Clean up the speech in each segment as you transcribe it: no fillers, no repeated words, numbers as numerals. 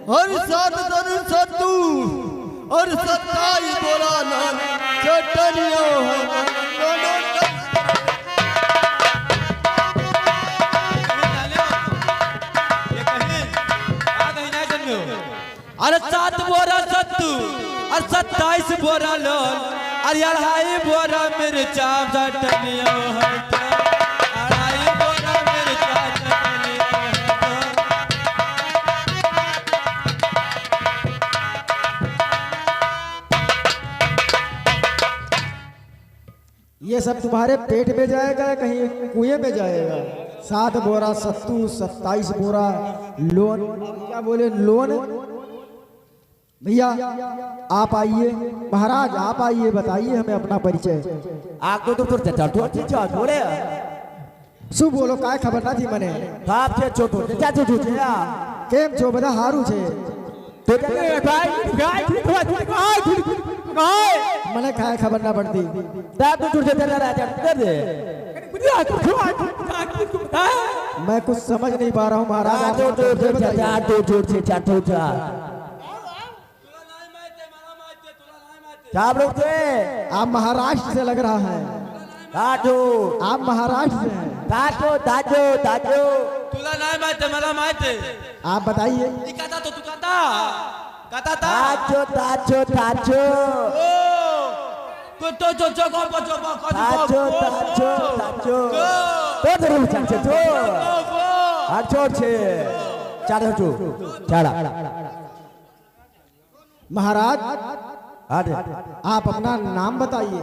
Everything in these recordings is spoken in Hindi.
और सात दर सत्तू और 27 बोरा नान चटनियों अरे 7 बोरा सत्तू और 27 बोरा लोन और 2.5 बोरा मिर्चा चटनियों ये सब तुम्हारे पेट में जाएगा कहीं कुएं में जाएगा। 7 बोरा सत्तू 27 बोरा लोन, क्या बोले लोन। भैया आप आइए, महाराज आप आइए, बताइए हमें अपना परिचय। શું બોલો કાંઈ ખબર નથી મને। કેમ છો બધા? હારું છે। મને કાંઈ ખબર ના પડતી। मैं कुछ समझ नहीं पा रहा हूँ महाराज। आप महाराष्ट्र से लग रहा है। आप महाराष्ट्र से हैं। तुला नाही माहिती मला माहिती। आप बताइए। कथा तो तू कथा तो जो महाराज आप अपना नाम बताइए।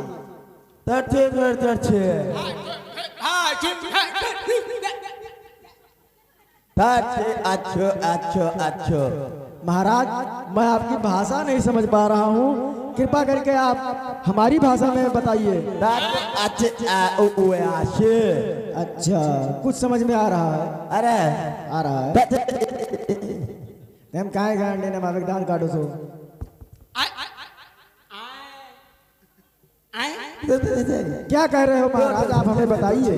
महाराज मैं आपकी भाषा नहीं समझ पा रहा हूँ, कृपा करके आप हमारी भाषा में बताइए। अच्छा कुछ समझ में आ रहा है। अरे आ रहा है। हम काहे गांडे ने मावेदान काटो सो। क्या कह रहे हो महाराज, आप हमें बताइए।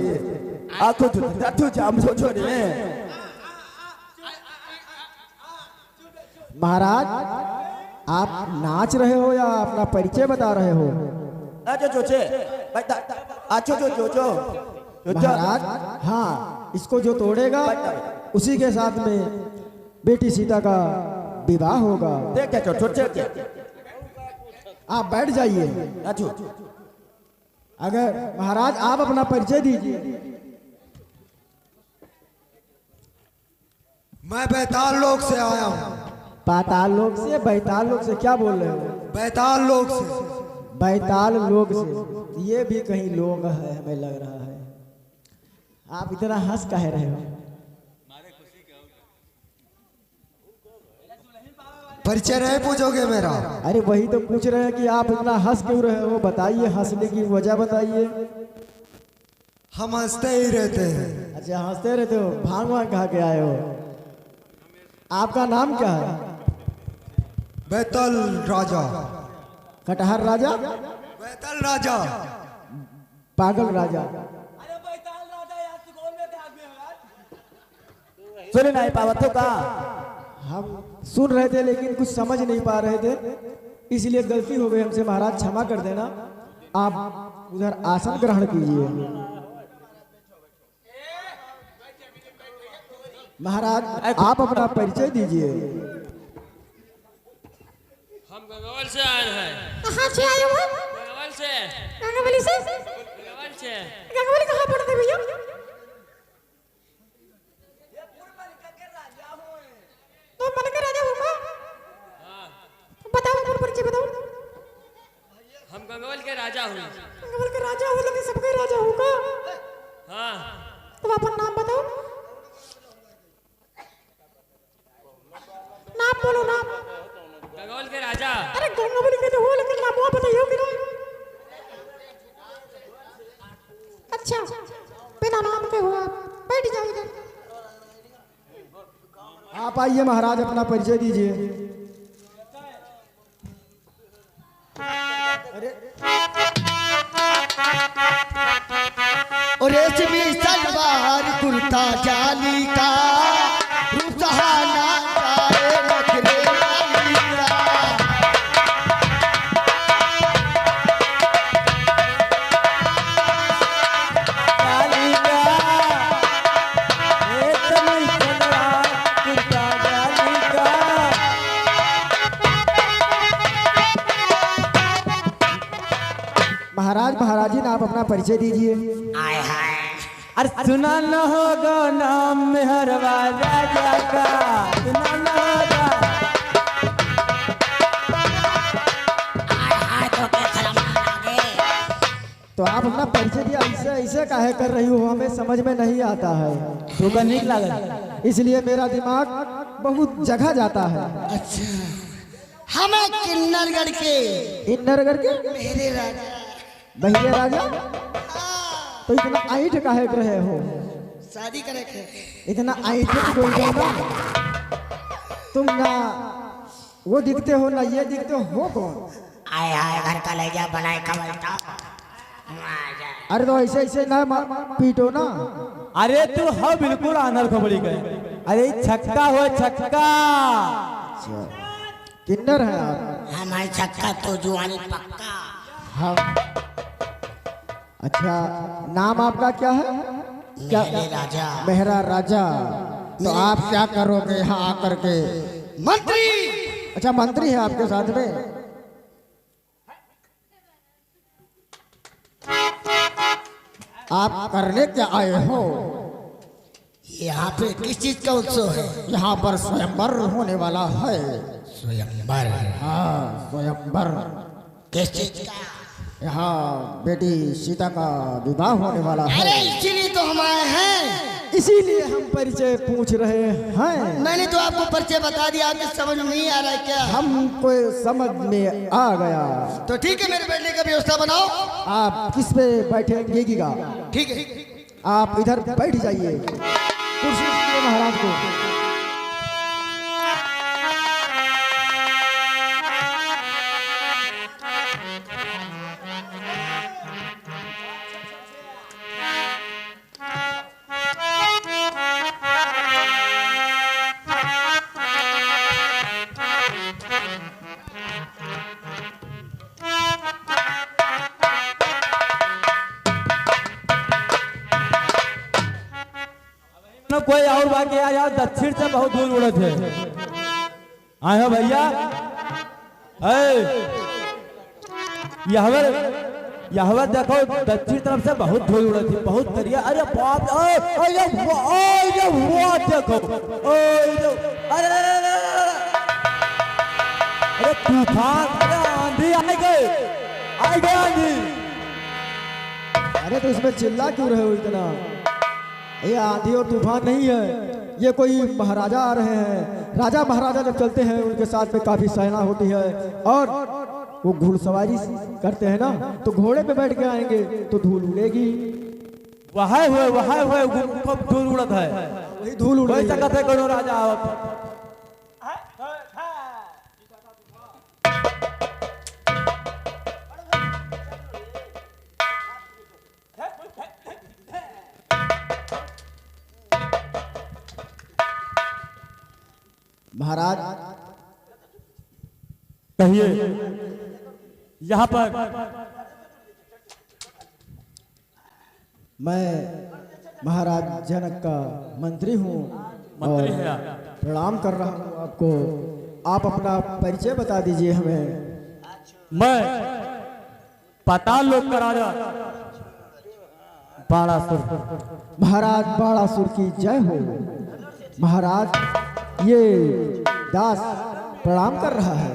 महाराज आप नाच रहे हो या अपना परिचय बता रहे हो? महाराज हाँ, इसको जो तोड़ेगा उसी के साथ में बेटी सीता का विवाह होगा। आप बैठ जाइए। अगर महाराज आप अपना परिचय दीजिए। मैं बैताल लोक से आया हूँ। पाताल लोक से? बैताल लोक से क्या बोल रहे हो? बैताल लोक से। बैताल लोक से ये भी कहीं लोग है हमें लग रहा है। आप इतना हंस कह रहे हो? परिचय नहीं पूछोगे मेरा? अरे वही तो पूछ रहे हैं कि आप इतना हंस क्यों रहे हो, बताइए हंसने की वजह बताइए। हम हंसते ही रहते हैं। अच्छा हंसते रहते हो, भांग वांग खा के आए हो। आपका नाम क्या है? बैतल राजा। कटहर राजा? बैतल राजा। पागल राजा। सुन नहीं पावत तो का? हम सुन रहे थे लेकिन कुछ समझ नहीं पा रहे थे, इसलिए गलती हो गई हमसे। महाराज क्षमा कर देना। आप उधर आसन ग्रहण कीजिए। महाराज आप अपना परिचय दीजिए। हम गंगावल से आए हैं। कहाँ से आए हो? गंगावल से। गंगावली से? गंगावल से। गंगावली कहाँ पड़ता है भैया? तो मन का राजा होगा? हाँ। बताओ अपना परिचय बताओ। हम गंगावल के राजा हुए। गंगावल का राजा हो लगे सबका राजा होगा। हाँ। तो अपना नाम बताओ। नाम बोलो नाम। गंगावल के राजा। अरे गंगावली के तो हो लेकिन नाम वो बताइए कि नहीं? अच्छा बिना नाम के हो आप, बैठ जाओ इधर। आप आइए महाराज अपना परिचय दीजिए। और रेशमी सलवार कुर्ता जाली का रुसहाना चाहे नखरे आप अपना परिचय दीजिए। आय हाय अरे सुना न होगा नाम मेहरवा राजा का, सुना न होगा। आय हाय तो के खरमान आगे। तो आप अपना परिचय दिया, ऐसे ऐसे काहे कर रही हो, हमें समझ में नहीं आता है। तो नहीं लगा, इसलिए मेरा दिमाग बहुत जगह जाता है। अच्छा हमें किन्नरगढ़ के इन्नरगढ़ के मेरे राजा बहिरे राजा। तो इतना ऐठ काहे कर रहे हो, शादी करे थे। इतना ऐठ कोई ना, तुम ना वो दिखते हो ना ये दिखते हो कौन। आय हाय घर का ले जा बनाए कमलता। अरे तो ऐसे ऐसे ना पीटो ना। अरे तू हाँ बिल्कुल आनर खबड़ी गए। अरे छक्का हो छक्का। किन्नर है आप। हमारी छक्का तो जुआनी पक्का। हाँ अच्छा, नाम आपका क्या है? क्या मेरे राजा मेहरा राजा। तो आप क्या करोगे यहाँ आकर के? मंत्री। अच्छा मंत्री है आपके साथ में। आप करने क्या आए हो? यहाँ पे किस चीज का उत्सव है? यहाँ पर स्वयंवर होने वाला है। स्वयंवर। हाँ स्वयंवर। किस चीज का? यहाँ बेटी सीता का विवाह होने वाला है। अरे इसीलिए तो हम आए हैं। इसीलिए हम परिचय पूछ रहे हैं। मैंने तो आपको परिचय बता दिया, आपको समझ में नहीं आ रहा है क्या? हमको समझ में आ गया। तो ठीक है मेरे बैठने का व्यवस्था बनाओ। आप किस पे बैठेंगेगा? ठीक है आप इधर बैठ जाइए, कुर्सी दीजिए महाराज को। कोई और बाकी आया दक्षिण से बहुत दूर उड़े थे। आयो भैया, यह देखो दक्षिण तरफ से बहुत धूल उड़े थी, बहुत करिया। अरे बाप, अरे देखो, अरे तूफान, अरे आंधी आ गए आंधी। अरे तो इसमें चिल्ला क्यों रहे हो इतना? ये आंधी और तूफान नहीं है, ये कोई महाराजा आ रहे हैं। राजा महाराजा जब चलते हैं उनके साथ में काफी सेना होती है और वो घुड़सवारी करते हैं ना, तो घोड़े पे बैठ के आएंगे तो धूल उड़ेगी। वहां हुए खूब धूल उड़त है, वही धूल उड़ रही है। सकत है कोनो राजा आवत। महाराज कहिए, यहाँ पर मैं महाराज जनक का मंत्री हूँ और प्रणाम कर रहा हूँ आपको। आप अपना परिचय बता दीजिए हमें। मैं पाताल लोक का राजा बाणासुर। महाराज बाणासुर की जय हो। महाराज ये दास प्रणाम कर रहा है।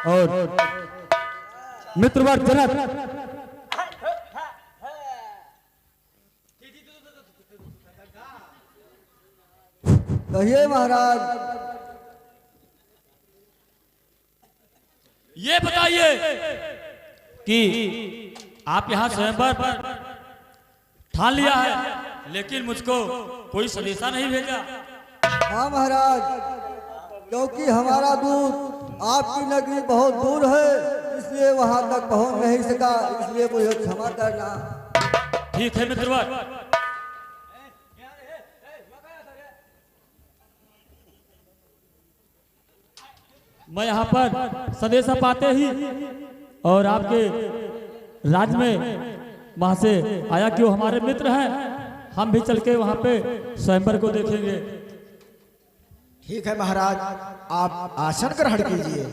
और मित्रवर जनक कहिए महाराज। ये बताइए कि आप यहाँ स्वयंवर पर ठान लिया है, लेकिन मुझको कोई संदेशा नहीं भेजा। हाँ महाराज, क्योंकि हमारा दूत आपकी नगरी बहुत दूर है, इसलिए वहां तक पहुंच नहीं सका, इसलिए मुझे क्षमा करना। ठीक है मित्रवर। मैं यहाँ पर संदेशा पाते ही और आपके राज्य में वहां से आया कि वो हमारे मित्र हैं, हम भी चल के वहां पे स्वयंवर को देखेंगे। ठीक है महाराज, आप आसन ग्रहण कीजिए।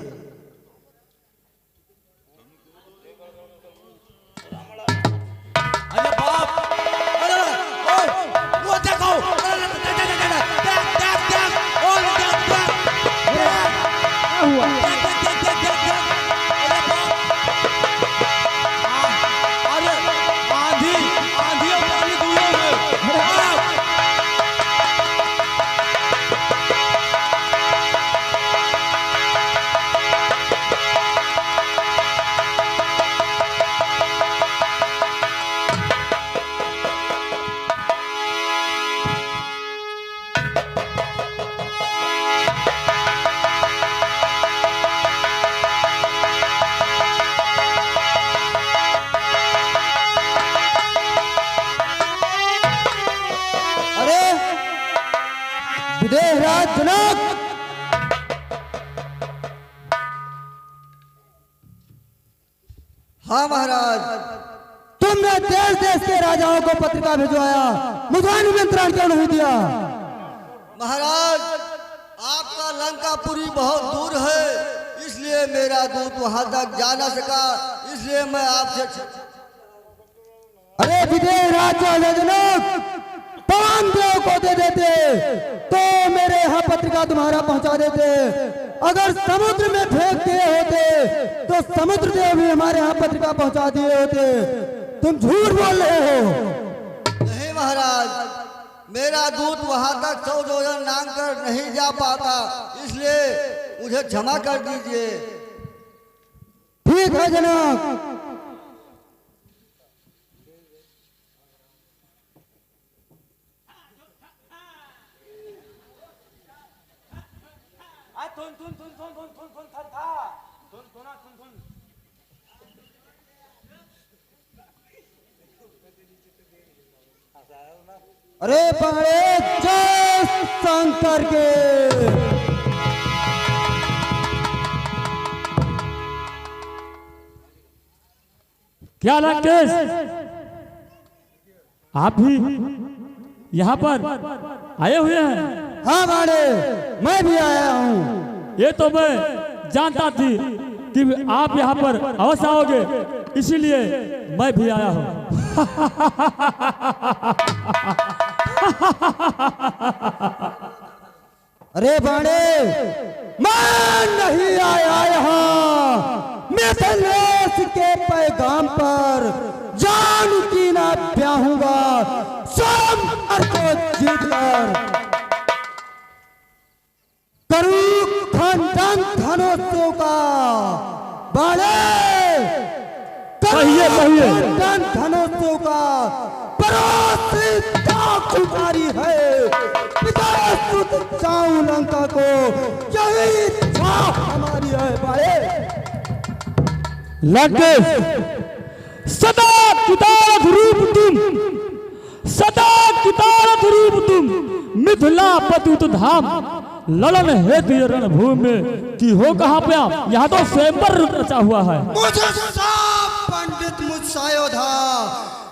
विदेहराज जनक। हाँ महाराज। तुमने देश देश के राजाओं को पत्रिका भिजवाया, मुझे निमंत्रण क्यों नहीं दिया? महाराज आपका लंकापुरी बहुत दूर है, इसलिए मेरा दूत वहां तक जा न सका, इसलिए मैं आपसे। अरे विदेहराज जनक, पवन देव को दे देते तो मेरे यहाँ पत्रिका तुम्हारा पहुंचा देते। अगर समुद्र में फेंक दिए होते तो समुद्र देव भी हमारे यहाँ पत्रिका पहुंचा दिए होते। तुम झूठ बोल रहे हो। नहीं महाराज, मेरा दूत वहां तक 100 योजन लांग कर नहीं जा पाता, इसलिए मुझे क्षमा कर दीजिए। ठीक है जनक। अरे पहले जय शंकर के। क्या लंकेश, आप भी यहाँ पर आए हुए हैं? हाँ बाड़े, मैं भी आया हूँ। ये तो मैं जानता थी कि आप यहाँ पर अवश्य आओगे, इसीलिए मैं भी आया हूँ। अरे बाड़े, मैं नहीं आया यहाँ मिथिलेश के पैगाम पर। जान की ना ब्याहूंगा सोमवार को जीत कर। करूं खंडन धनोत्सव का। बाड़े, कहिए, कहिए। खंडन धनोत्सव का परोसी कुमारी है। पिता सुत जाऊं लंका को, यही इच्छा हमारी है। बाड़े, लंकेश, सदा कितारथ रूप तुम, सदा कितारथ रूप तुम, मिथिला पतित धाम, ललन हेतु रणभूमि में की हो कहाँ पे आप? यहाँ तो स्वयंवर रचा हुआ है। मुझे साफ पंडित मुझसायोधा,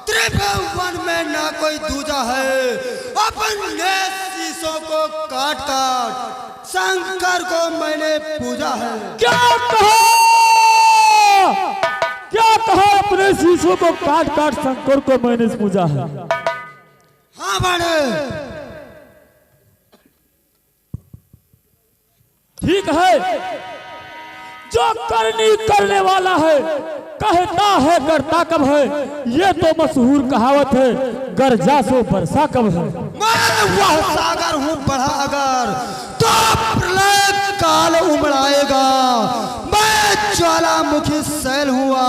त्रिभुवन में ना कोई दूजा है। अपने शीशों को काट काट शंकर को मैंने पूजा है। क्या कहा? क्या कहा? अपने शीशों को काट काट शंकर को मैंने पूजा है। हाँ बाड़े, ठीक है, जो करनी करने वाला है, कहता है करता कब है, ये तो मशहूर कहावत है, गरजा सो बरसा कब है। मैं वह सागर हूँ बढ़ा अगर, तो प्रलय काल उमड़ाएगा। मैं ज्वालामुखी सैल हुआ,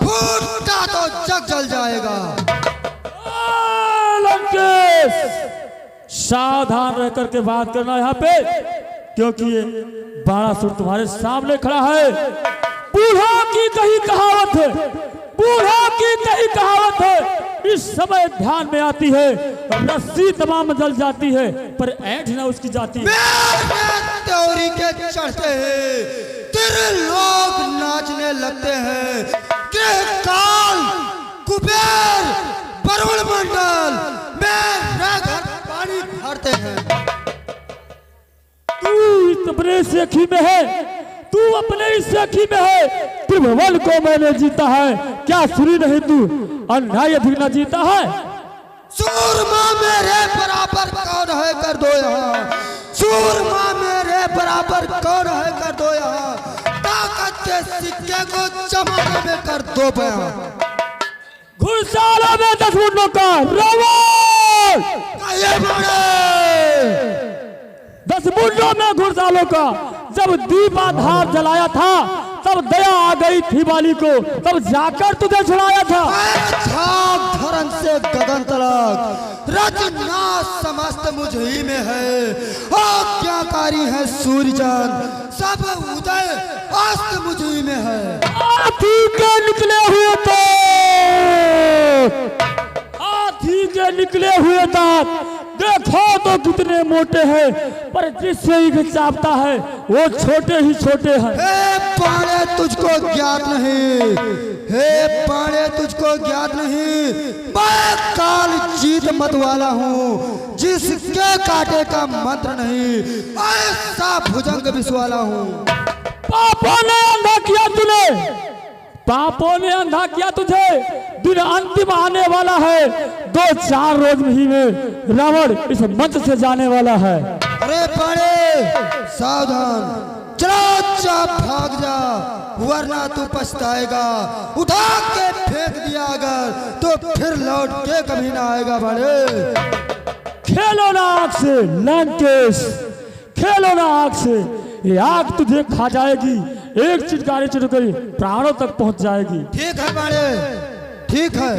फूटा तो जग जल जाएगा। लंकेश, सावधान रह करके बात करना यहाँ पे, क्योंकि ये बाणासुर तुम्हारे सामने खड़ा है। बूढ़ों की कही कहावत है, बूढ़ों की कही कहावत है, इस समय ध्यान में आती है, रस्सी तमाम जल जाती है पर ऐंठ ना उसकी जाती है। त्योरी के चढ़ते हैं, तेरे लोग नाचने लगते हैं। ग्रह काल, कुबेर, वरुण मंडल मेरे घर पानी भरते हैं। तू अपने सेखी में है, तू अपने ही सेखी में है। त्रिभुवन को मैंने जीता है, क्या सुनी नहीं तू? अन्याय अधिक न जीता है। सूरमा मेरे बराबर कौन है कर दो यहाँ। सूरमा मेरे बराबर कौन है कर दो यहाँ। ताकत के सिक्के को चमक में कर दो बयां। घुड़सालों में 10 मुंडों का रावण, ये बड़े 10 मुंडों में घुड़सालों का। जब दीपाधार जलाया था तब दया आ गई थी बाली को, तब जाकर तुझे छुड़ाया था। छाप धरन से गगन तलक, रचना समस्त मुझ ही में है। आज्ञाकारी है सूर्य चंद्र, सब उदय अस्त मुझ ही में है। हाथी के निकले हुए दांत, हाथी के निकले हुए दांत, देखो तो कितने मोटे हैं, पर जिससे इन्हें चापता है वो छोटे ही छोटे हैं। हे पाणे तुझको ज्ञात नहीं, हे पाणे तुझको ज्ञात नहीं, मैं काल जीत मत वाला हूँ, जिसके काटे का मंत्र नहीं, ऐसा भुजंग विष वाला हूँ। पापों ने अंधा किया तूने, पापों ने अंधा किया तुझे, दिन अंतिम आने वाला है, 2-4 रोज ही में रावण इस मंच से जाने वाला है। अरे पाणे सावधान, चलो चाप भाग जा, वरना तू पछताएगा। उठा के फेंक दिया अगर तो फिर लौट के कभी ना आएगा। बड़े खेलो ना आग से लंकेश, खेलो ना आग से, ये आग तुझे खा जाएगी, एक चिटकारी चिटकरी प्राणों तक पहुंच जाएगी। ठीक है बाड़े, ठीक है,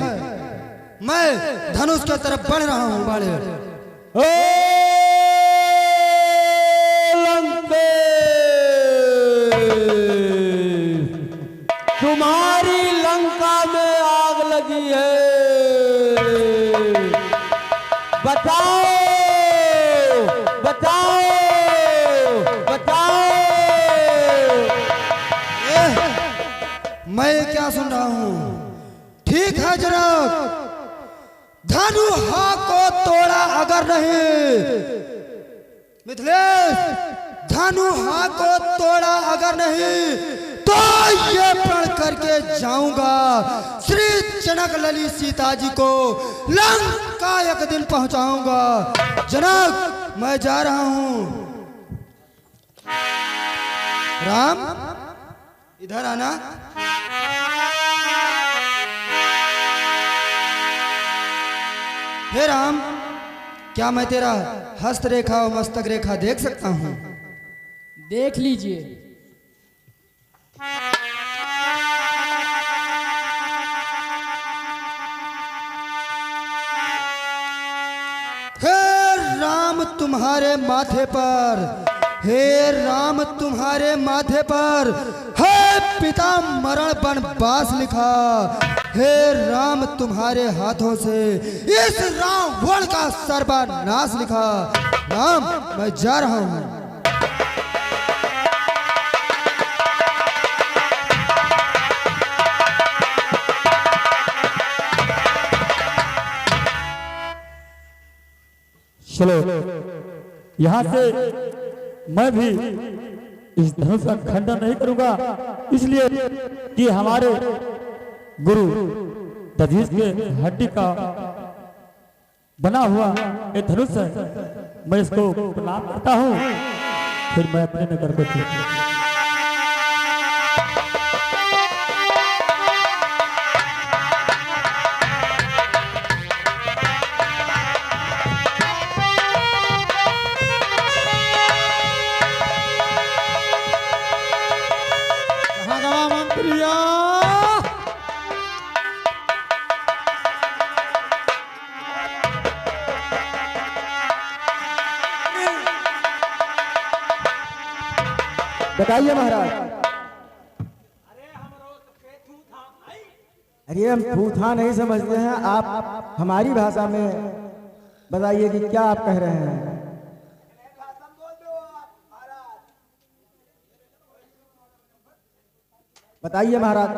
मैं धनुष की तरफ बढ़ रहा हूँ। बाड़े तुम्हारी लंका में आग लगी है, बताओ बताओ बताओ। मैं क्या सुन रहा हूँ? ठीक है जनक, धनुहा को तोड़ा अगर नहीं, मिथिलेश, धनुहा को तोड़ा अगर नहीं तो ये प्रण करके जाऊंगा, श्री जनक ललित सीता जी को लंका एक दिन पहुंचाऊंगा। जनक मैं जा रहा हूं। राम इधर आना। हे राम, क्या मैं तेरा हस्त रेखा और मस्तक रेखा देख सकता हूं? देख लीजिए। हे राम तुम्हारे माथे पर, हे राम तुम्हारे माथे पर है पिता मरण वनवास लिखा। हे राम तुम्हारे हाथों से इस रावण का सर्वनाश लिखा। राम मैं जा रहा हूं। चलो यहाँ से मैं भी इस धनुष का खंडन नहीं करूंगा, इसलिए कि हमारे गुरु दधीच के हड्डी का बना हुआ ये धनुष है, मैं इसको प्रणाम करता हूँ, फिर मैं अपने नगर को चलता हूँ। बताइए महाराज। अरे हम थूथा नहीं समझते हैं, आप हमारी भाषा में बताइए कि क्या आप कह रहे हैं। बताइए महाराज।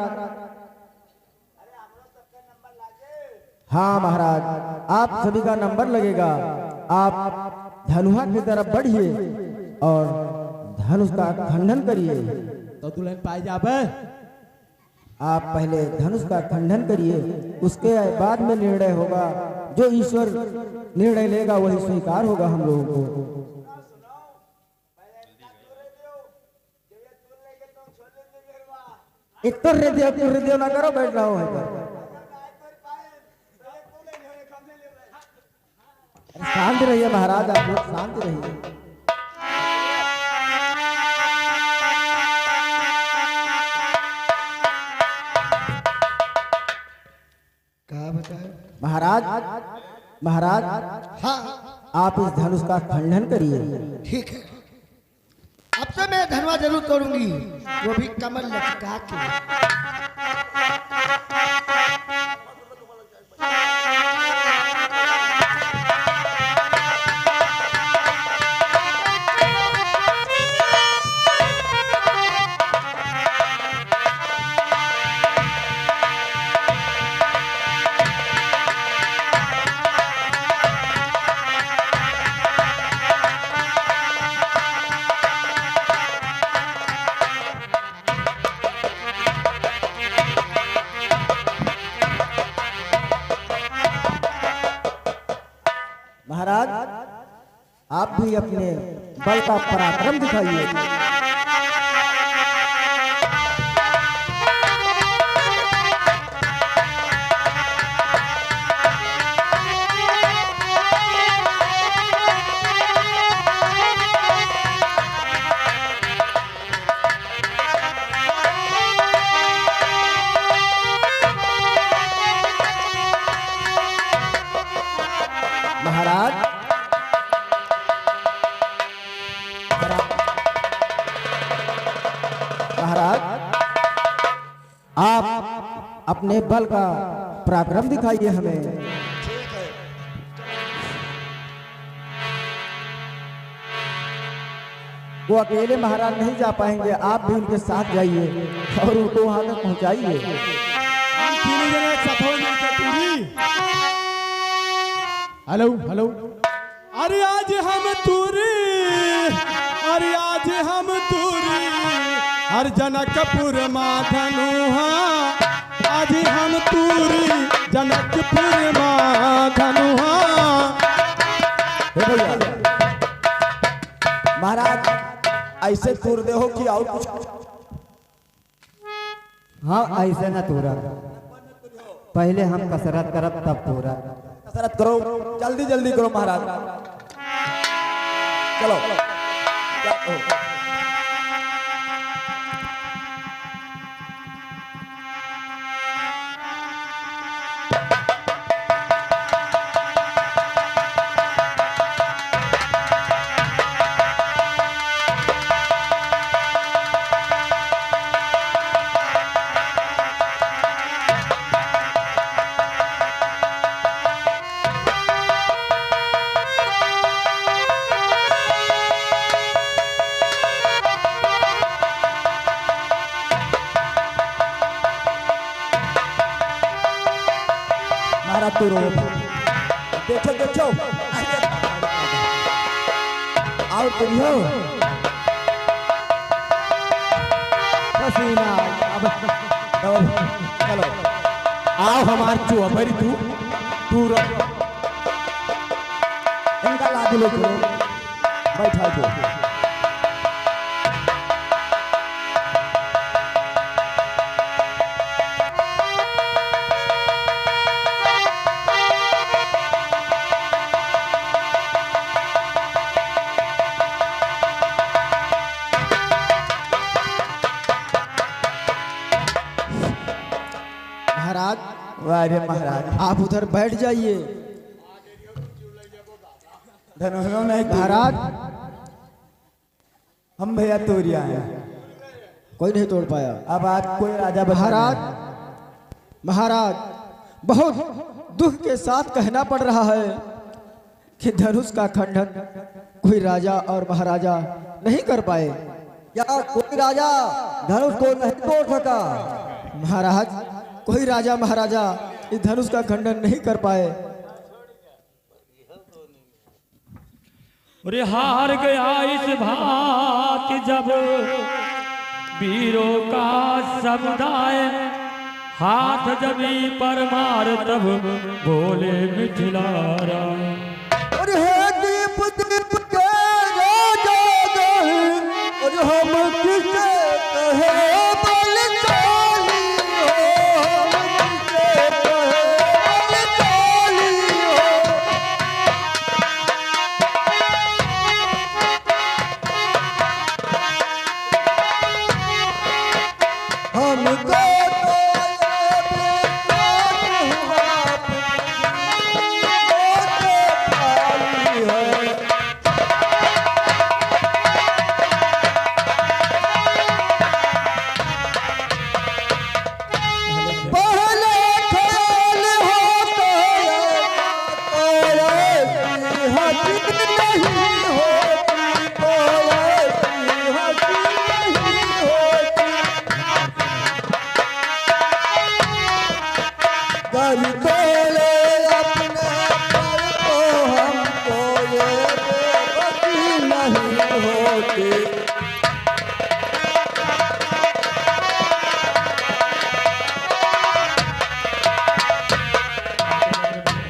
हाँ महाराज, आप सभी का नंबर लगेगा। आप धनुहा की तरफ बढ़िए और धनुष का खंडन करिए। तो दुल्हन पाई जाबे। आप पहले धनुष का खंडन करिए, उसके बाद में निर्णय होगा। जो ईश्वर निर्णय लेगा वही स्वीकार होगा हम लोगों को। इतर रे ना करो, बैठ रहा हूँ। शांत रहिए महाराज, आप लोग शांत रहिए। महाराज, महाराज, हाँ, आप इस धनुष का खंडन करिए। ठीक है, अब से मैं धनवा जरूर तोड़ूंगी, वो भी कमर लटका के। भी अपने बल का पराक्रम दिखाइए। महाराज महाराज आप अपने बल का पराक्रम दिखाइए हमें। वो अकेले महाराज नहीं जा पाएंगे, आप भी उनके साथ जाइए और उनको वहां तक पहुंचाइए। हम तीनों जने एक साथ हो मिलके पूरी। हेलो हेलो, अरे आज हम तूरी, अरे आज हम तूरी, हर जनकपुर माँ धनुहा, आज हम तूरी जनकपुर माँ धनुहा। हे भैया महाराज ऐसे तूर दे हो कि और कुछ? हाँ ऐसे न तोरा, पहले हम कसरत करब तब तोरा। कसरत करो, जल्दी जल्दी करो महाराज। चलो महाराज तू रो, देखो देखो और तुझो पसीना। अब चलो आओ हमार चौबरी, तू रो, इनका लाद लो, बैठा दो। महाराज वाह महाराज, आप उधर बैठ जाइए। धनुषों में महाराज हम भैया तोरिया हैं, कोई नहीं तोड़ पाया। अब आज कोई राजा महाराज महाराज बहुत दुख के साथ कहना पड़ रहा है कि धनुष का खंडन कोई राजा और महाराजा नहीं कर पाए। क्या कोई राजा धनुष को नहीं तोड़ सका? महाराज कोई राजा महाराजा इस धनुष का खंडन नहीं कर पाए। अरे हार गया इस भांति जब वीरों का समुदाय, हाथ जमी पर मार तब बोले मिथिला राय। और हे दीप दीप के राजा गण, और हम किसे कहे बलशाली हो, हम किसे कहे बलशाली हो। हमको तो ये विश्वास हुआ खाली है। पहले ख्याल होता है हंसी नहीं होती, कोई हंसी नहीं होती। घर तोले अपने पर को हमको ये बेबसी नहीं होती।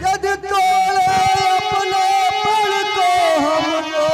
यदि तोले अपने पर को हमको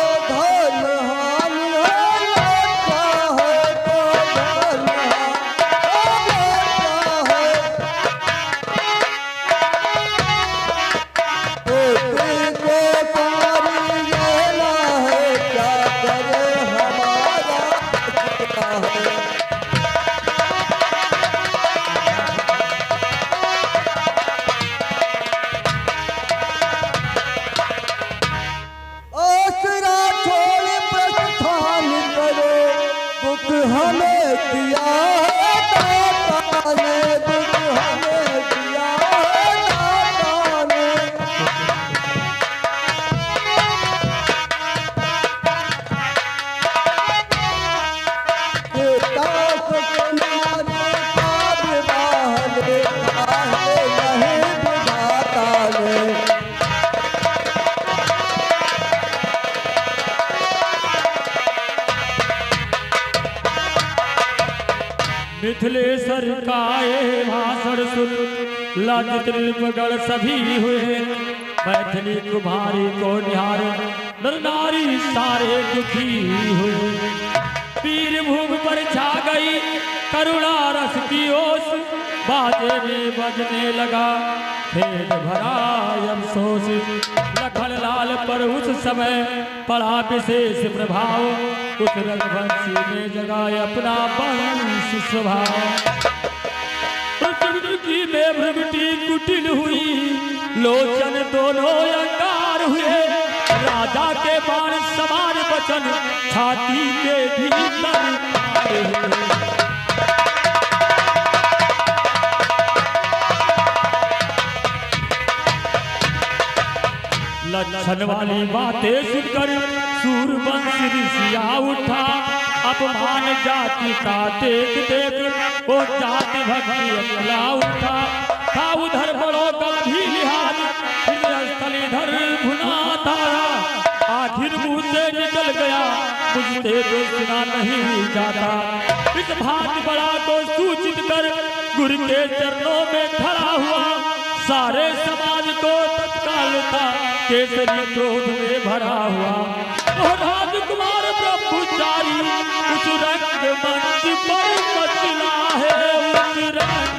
हमें किया है दाता ने, दुख हमें किया है दाता ने। दास के नारे का विवाह लेता है नहीं विधाता ने। मिथिलेश्वर का ये भाषण सुन लाजित नृपगण सभी हुए। मैथिली कुम्हारी को निहार नर नारी सारे दुखी हुए। पीर भूमि पर छा गई करुणा रस की ओस, बाजे में बजने लगा खेद भरा अफसोस। लखन लाल पर उस समय पड़ा विशेष प्रभाव, उस रघुवंशी ने जगाया अपना वंश स्वभाव। पृथ्वी में भ्रमटी कुटिल हुई, लोचन दोनों अंगार हुए। राजा के बाण समान वचन छाती के भीतर आए हुए। लक्षण वाली बातें सुनकर सूरवंश ऋषिया उठा। अपमान जाति का देख देख वो जाति भक्ति अकेला उठा। था उधर बड़ों का भी लिहाज, स्थल इधर भुना तारा। आखिर मुंह से निकल गया मुझसे तो सुना नहीं जाता। इस भांति बड़ा को सूचित कर गुरु के चरणों में खड़ा हुआ। सारे समाज को तत्काल था केसरी क्रोध में भरा हुआ। और राजकुमार ब्रह्मचारी उस रंग मंच पर मचला है उस रंग।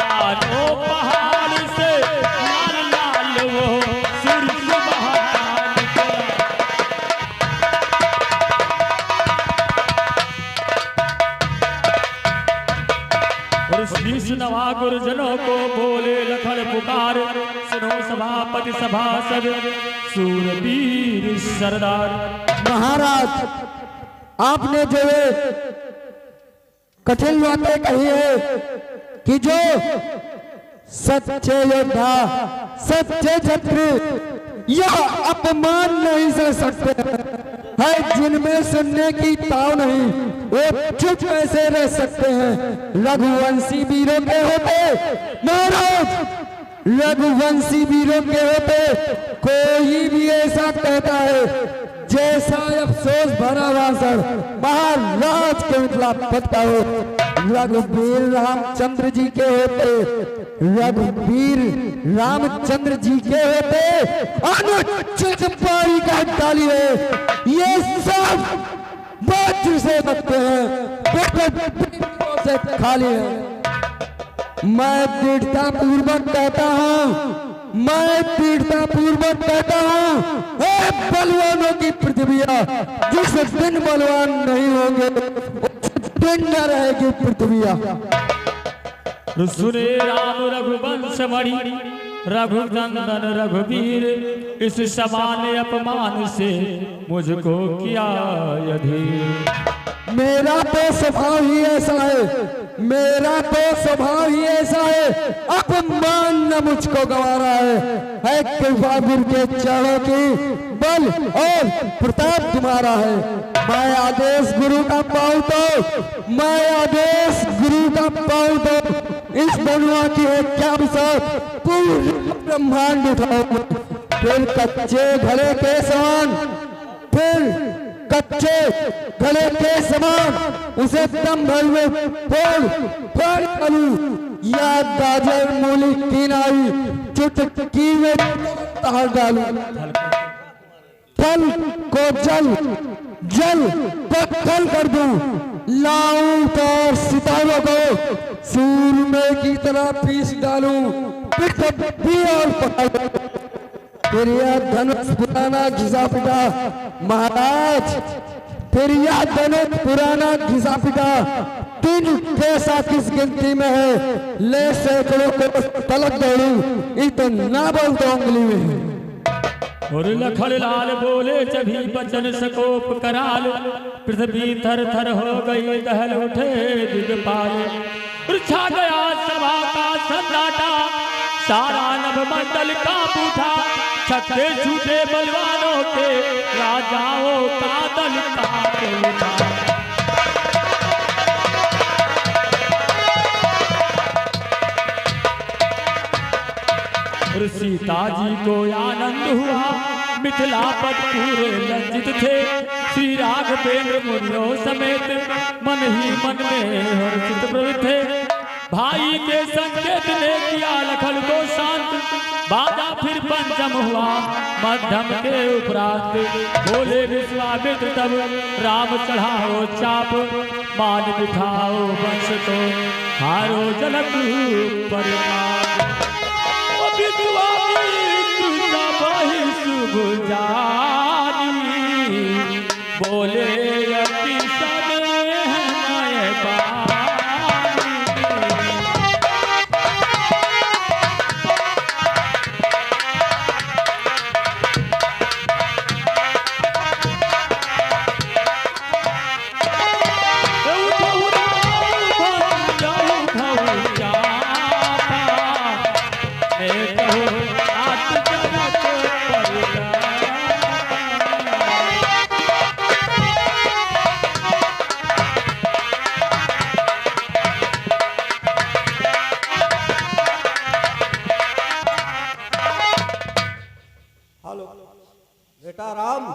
मानो पहाड़ से लाल लाल वो सूरज महाकाल निकला। और शीश नवा गुरुजनों को बोले लखन पुकार। सुनो सभापति सभासद सूरवीर सरदार। महाराज, आपने जो ये कठिन बातें कही है कि जो सच्चे योद्धा सच्चे छत्री यह अपमान नहीं सह सकते है, जिनमें सुनने की ताव नहीं वो चुप कैसे रह सकते हैं। रघुवंशी वीरों के होते महाराज, रघुवंशी वीरों के होते कोई भी ऐसा कहता है जैसा अफसोस भरा भाषण महाराज के खिलाफ का हो। रघुवीर रामचंद्र जी के होते, रघुवीर रामचंद्र जी के होते अनुचित पारी का डाली है। ये सब वज्र से बचते हैं, से खाली है। मैं दृढ़ता पूर्वक कहता हूँ, मैं दृढ़ता पूर्वक कहता हूँ, हे बलवानों की पृथ्विया, जिस दिन बलवान नहीं होंगे उस दिन न रहेगी पृथ्विया। सुने राम रघुवंश मणि रघुनंदन रघुवीर, इस समान अपमान से मुझको किया अधीर। मेरा तो स्वभाव ही ऐसा है, मेरा तो स्वभाव ही ऐसा है, अपमान न मुझको गंवारा है कृपा गुरु के चरणों की बल और प्रताप तुम्हारा है। मैं आदेश गुरु का पाऊं तो, मैं आदेश गुरु का पाऊं तो इस बनुआ की है क्या विषय पूर्ण ब्रह्मांड उठाओ। फिर कच्चे घड़े के समान, फिर कच्चे गले के समान उसे दम भर में फोड़ करूं, या गाजर मूली किनारी चुटकी में तार डालूं। थल को जल, जल को थल कर दूं, लाऊं तो सितारों को सूरमे की तरह पीस डालूं, पृथ्वी और पहाड़। फिर यह धनुष पुराना घिसा पिटा महाराज, फिर यह धनुष पुराना घिसा पिटा तीन कैसा किस गिनती में है, ले सैकड़ों को तलक दौड़ू इतना बोल दो उंगली में। और लखन लाल बोले जभी बचन सकोप कराल, पृथ्वी थर थर हो गई दहल उठे दिगपाल। छा गया सभा का सन्नाटा, सारा नभ मंडल का पूछा, छक्के छूटे बलवानों के, राजाओं का दल कांप उठा। और सीता जी को आनंद हुआ, मिथिलापत पूरे लज्जित थे, श्री राघवेंद्र मुनियों समेत मन ही मन में हर्षित प्रवृत्त थे। भाई के संकेत ने किया लखन को शांत, बाजा फिर पंचम हुआ मध्यम के उपरांत। बोले विश्वामित्र तब राम चढ़ाओ चाप, मान बिठाओ वंश तो हारो जनक परिवार। शुभ जानी बोले अति समय बेटा राम,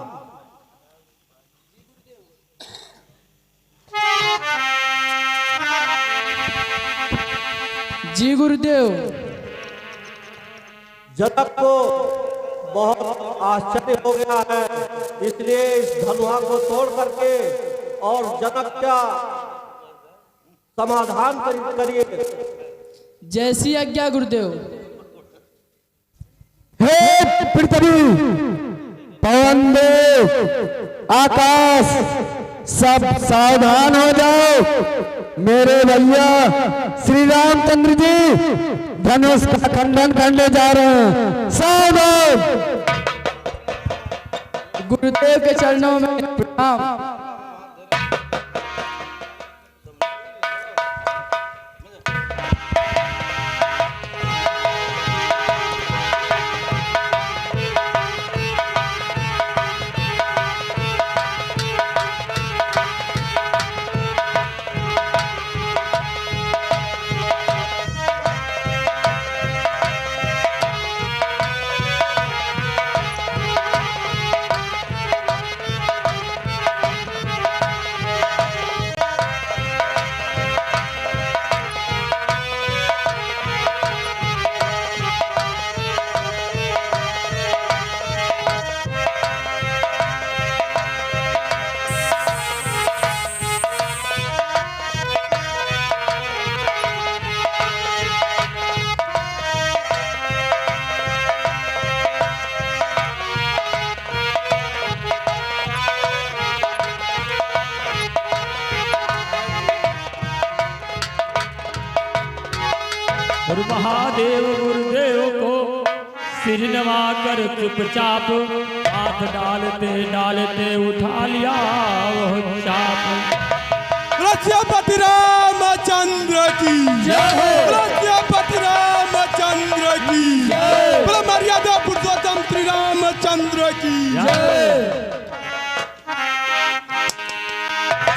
जी गुरुदेव। जनक को बहुत आश्चर्य हो गया है, इसलिए इस धनुहा को तोड़ करके और जनक का समाधान करिए। जैसी आज्ञा गुरुदेव। हे पृथ्वी, पवन देव, आकाश, सब सावधान हो जाओ। मेरे भैया श्री रामचंद्र जी धनुष का खंडन करने जा रहे हैं, सावधान। गुरुदेव के चरणों में प्रणाम। और महादेव गुरुदेव को सिर नवा कर चुपचाप हाथ डालते डालते उठा लिया वह चाप। रक्षापति रामचंद्र की जय, रक्षापति रामचंद्र की जय, बोलो मर्यादा पुरुषोत्तम श्री रामचंद्र की जय।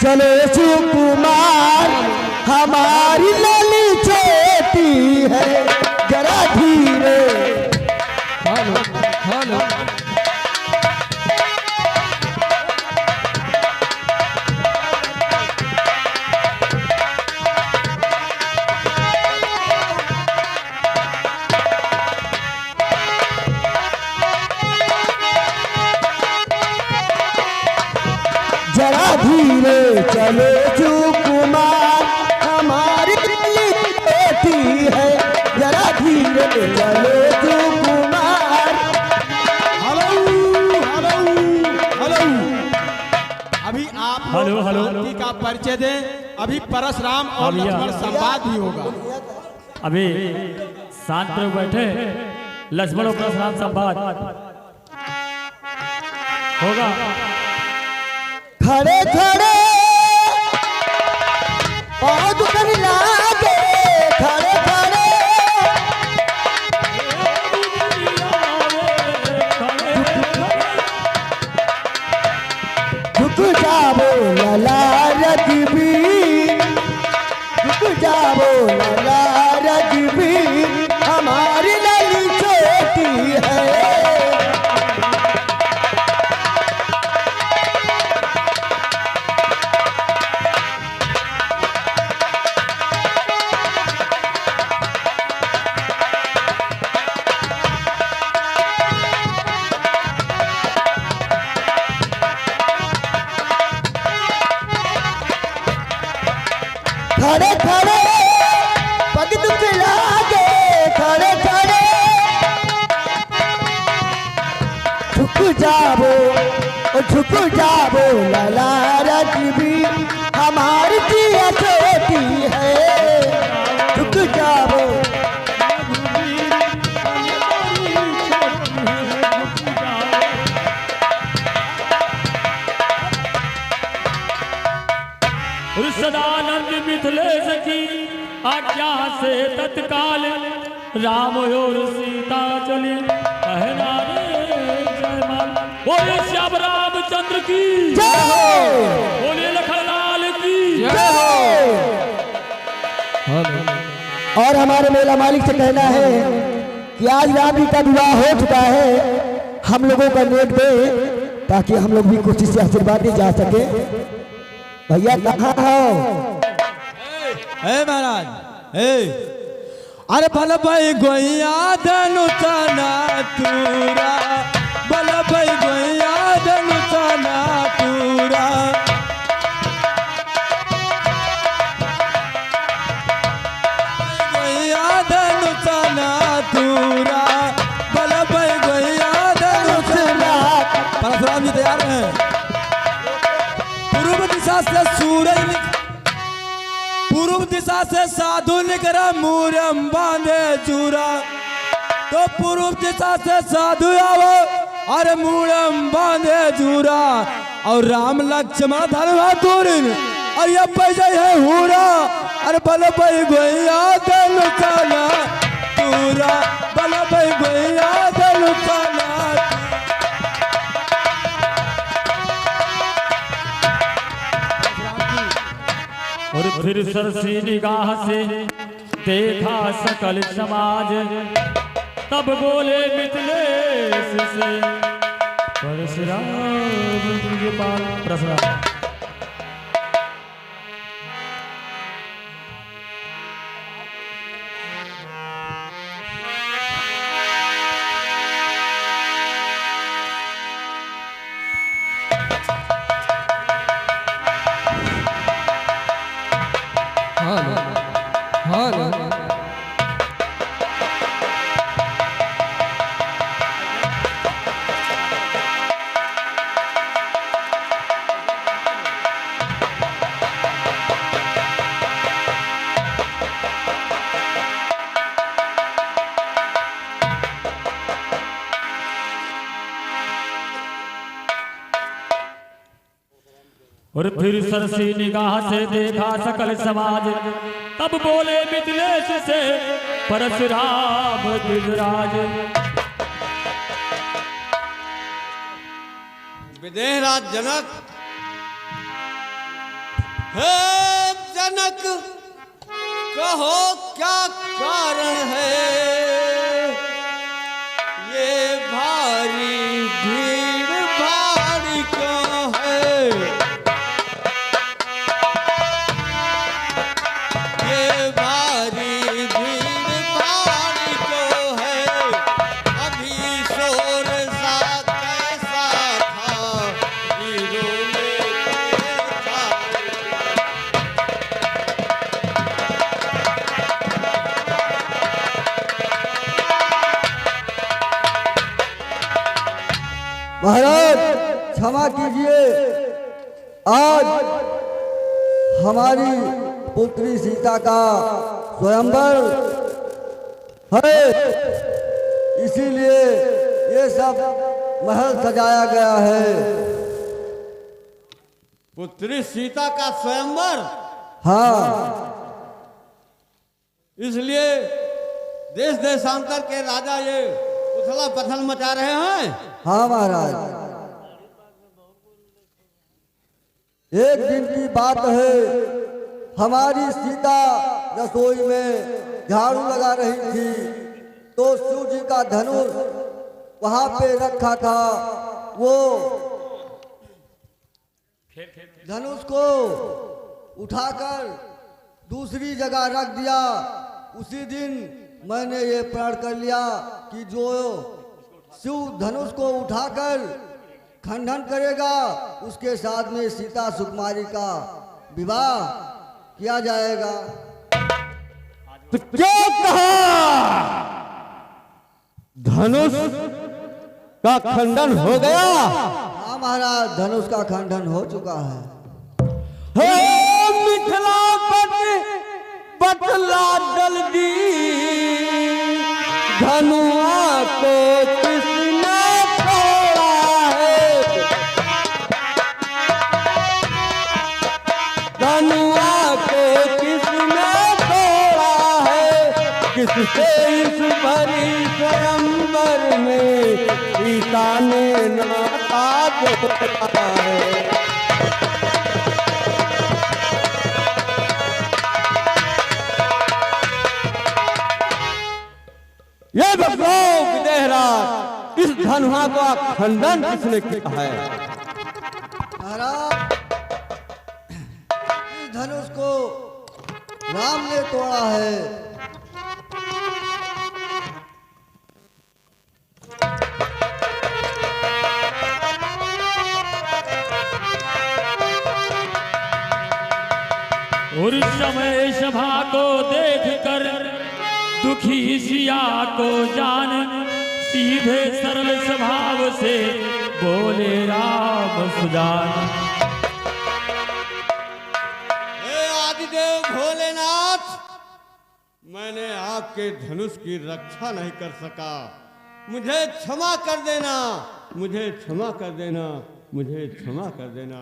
चलो सुकुमार, हमारी लली छोटी है, जरा धीरे। Hello hello. जरा धीरे चलो सुकुमार, हमारी लली छोटी है, जरा धीरे चलो सुकुमार। Hello hello hello. अभी आप हेलो, हेलो। शांति का परिचय दें। अभी परशुराम और भैया। लक्ष्मण संवाद भी होगा। अभी शांत रहो, बैठे। लक्ष्मण और परशुराम संवाद। होगा। खड़े खड़े बहुत दुखन लागे, खड़े खड़े झुक जाबो लला रजबी, झुक जाबो लला रजबी, हमारी लली छोटी है। खड़े खड़े पग दुख लागे, खड़े खड़े झुक जाबो झुक जाबो लला रजबी, हमारी जिया छोटी है। झुक जाबो सदानंद मिथिलेश की आज्ञा से तत्काल राम और सीता चली कहनारे जयमाल। बोले श्याम रामचंद्र की जय हो, बोले लखनलाल की जय हो। और हमारे मेला मालिक से कहना है कि आज राम जी का विवाह हो चुका है, हम लोगों का नेक दे ताकि हम लोग भी कुछ से आशीर्वाद दे जा सके। भैया कहाँ हो? हे महाराज, हे अरे भल भाई गोइया धनु तना तूरा, भल भाई गोइया धनु तना तूरा, गोइया धनु तना तूरा, भल भाई गोइया धनु तना। परशुराम जी तैयार हैं। पूर्व दिशा से सूरज, पूर्व दिशा से साधु निकरा मूरम बांधे चूरा, तो पूर्व दिशा से साधु आओ अरे मूरम बांधे चूरा, और राम लक्ष्मण धर्मा दूरिन और ये पैसे है हुरा, अरे बल भाई गोइया दलु काना तूरा, बल भाई गोइया दलु काना। और फिर सरसी निगाह से देखा सकल समाज, तब बोले मिथिलेश से परशुराम परशुराम। और फिर सरसी निगाह से देखा सकल समाज, तब बोले मिथिलेश से परशुराम द्विजराज। विदेहराज जनक, हे जनक कहो क्या कारण है, ये भारी भीड़ भारी का है, ये भारी भीड़ भारी को है, अभी शोर सा कैसा था वीरों में कैसा। महाराज क्षमा कीजिए, आज हमारी पुत्री सीता का स्वयंवर है, इसीलिए ये सब महल सजाया गया है। पुत्री सीता का स्वयंवर, हाँ, इसलिए देश देशांतर के राजा ये उथला पथल मचा रहे हैं। हाँ महाराज, एक दिन की बात है, हमारी सीता रसोई में झाड़ू लगा रही थी, तो शिव जी का धनुष वहां पे रखा था। वो धनुष को उठाकर दूसरी जगह रख दिया। उसी दिन मैंने ये प्रण कर लिया कि जो शिव धनुष को उठाकर खंडन करेगा, उसके साथ में सीता सुकुमारी का विवाह किया जाएगा। तो क्या कहा? धनुष का खंडन हो गया? हाँ महाराज, धनुष का खंडन हो चुका है। मिथिला बतला जल्दी, धनुआ को किसने तोड़ा है? धनुआ को किसने तोड़ा है? किससे इस भरी स्वयंवर में सीता ने नाता जोड़ा है? ये बताओ विदेहराज, इस धनुआ का खंडन किसने किया है? महाराज, इस धनुष को राम ने तोड़ा है। और इस समय सभा को देखकर दुखी सिया को जान सीधे सरल स्वभाव से बोले राम सुजान। हे आदिदेव भोलेनाथ, मैंने आपके धनुष की रक्षा नहीं कर सका, मुझे क्षमा कर देना, मुझे क्षमा कर देना, मुझे क्षमा कर देना।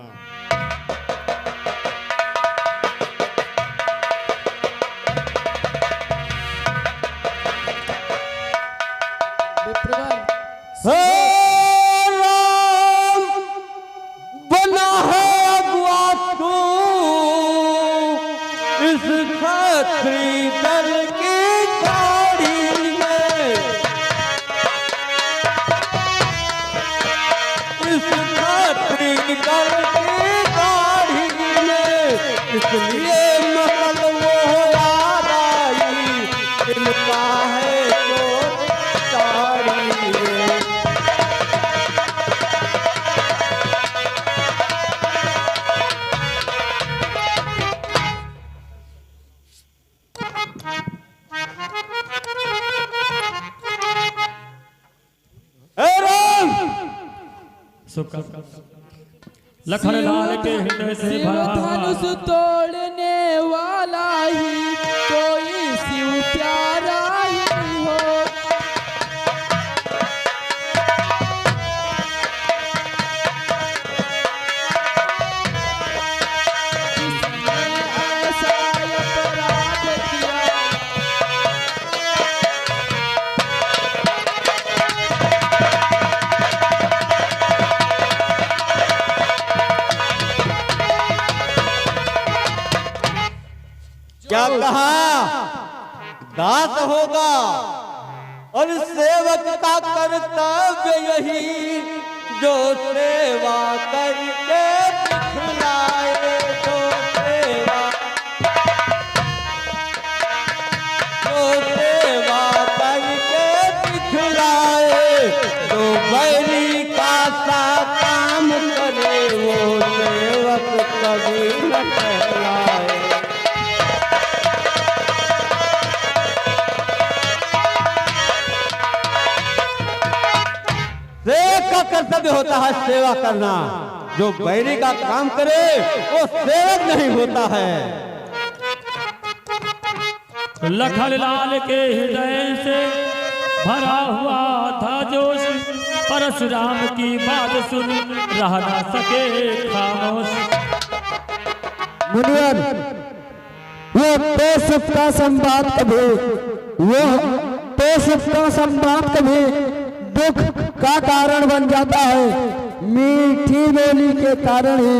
राम बना है अगुआ तू इस खत्री दल की गाड़ी में, इस खत्री दल की गाड़ी में, इसलिए मकल वो याद आई, इनका है तो साड़ी में। लखन लाल के हृदय से भरा धनुष तोड़ने वाला ही कोई शिव प्यारा ही हो। जिसने ऐसा अपराध किया, क्या कहा? दास होगा और सेवक का कर्तव्य यही, जो सेवा करके दिखलाए, जो सेवा, जो सेवा करके दिखलाए, जो बैरी का सा काम करे, वो सेवक कभी न कहलाए। सेवक का कर्तव्य होता है सेवा करना, जो बैरी का काम करे वो सेवक नहीं होता है। लखन लाल के हृदय से भरा हुआ था जोश, परशुराम की बात सुन रह ना सके खामोश। मुनिवर, वो बेसुख का संवाद कभी, वो बेसुख का संवाद कभी दुख का कारण बन जाता है। मीठी बोली के कारण ही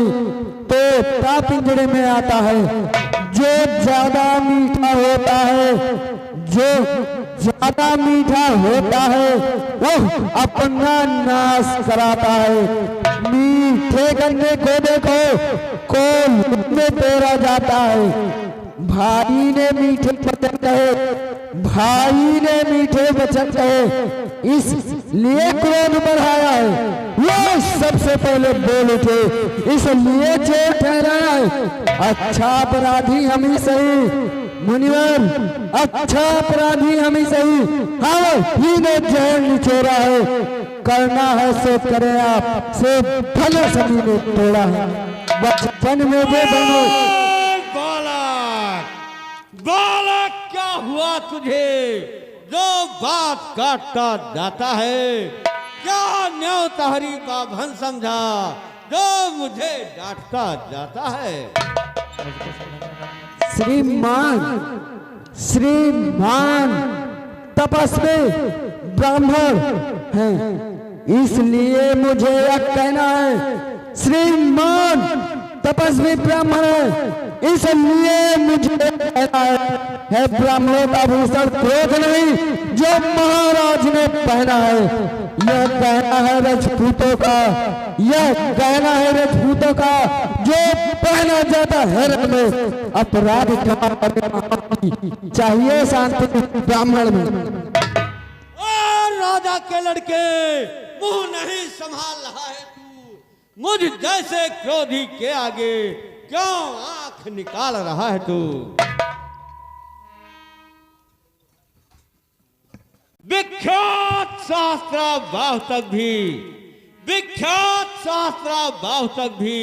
तोता पिंजरे में आता है। जो ज्यादा मीठा होता है, जो ज्यादा मीठा होता है वो अपना नाश कराता है। मीठे गन्ने को देखो, कोल में तोड़ा जाता है। भाई ने मीठे वचन कहे, भाई ने मीठे वचन कहे, इसलिए क्रोध बढ़ाया है। वो सबसे पहले बोल उठे, इसलिए जेल ठहराया है। अच्छा अपराधी हम ही सही मुनिवर, अच्छा अपराधी हम ही सही। हाँ, ही ने जेल निचोड़ा है। करना है सो करें आप, से भले सभी ने तोड़ा है। बचपन में वो बनो। बालक, क्या हुआ तुझे जो बात काटता जाता है? क्या न्योतहरी का भन समझा जो मुझे डांटता जाता है? श्रीमान, श्रीमान तपस्वी ब्राह्मण हैं, इसलिए मुझे यह कहना है। श्रीमान तपस्वी ब्राह्मण है, इसलिए मुझे कहना है ब्राह्मणों का भूषण क्रोध नहीं जो महाराज ने पहना है। यह कहना है राजपूतों का, यह कहना है राजपूतों का जो पहना जाता है रण में। अपराध क्षमा करना चाहिए शांति ब्राह्मण में। और राजा के लड़के, मुंह नहीं संभाल रहा है तू? मुझ जैसे क्रोधी के आगे क्यों आंख निकाल रहा है तू? विख्यात शास्त्रा बाहुतक भी, विख्यात शास्त्रा बाहुतक भी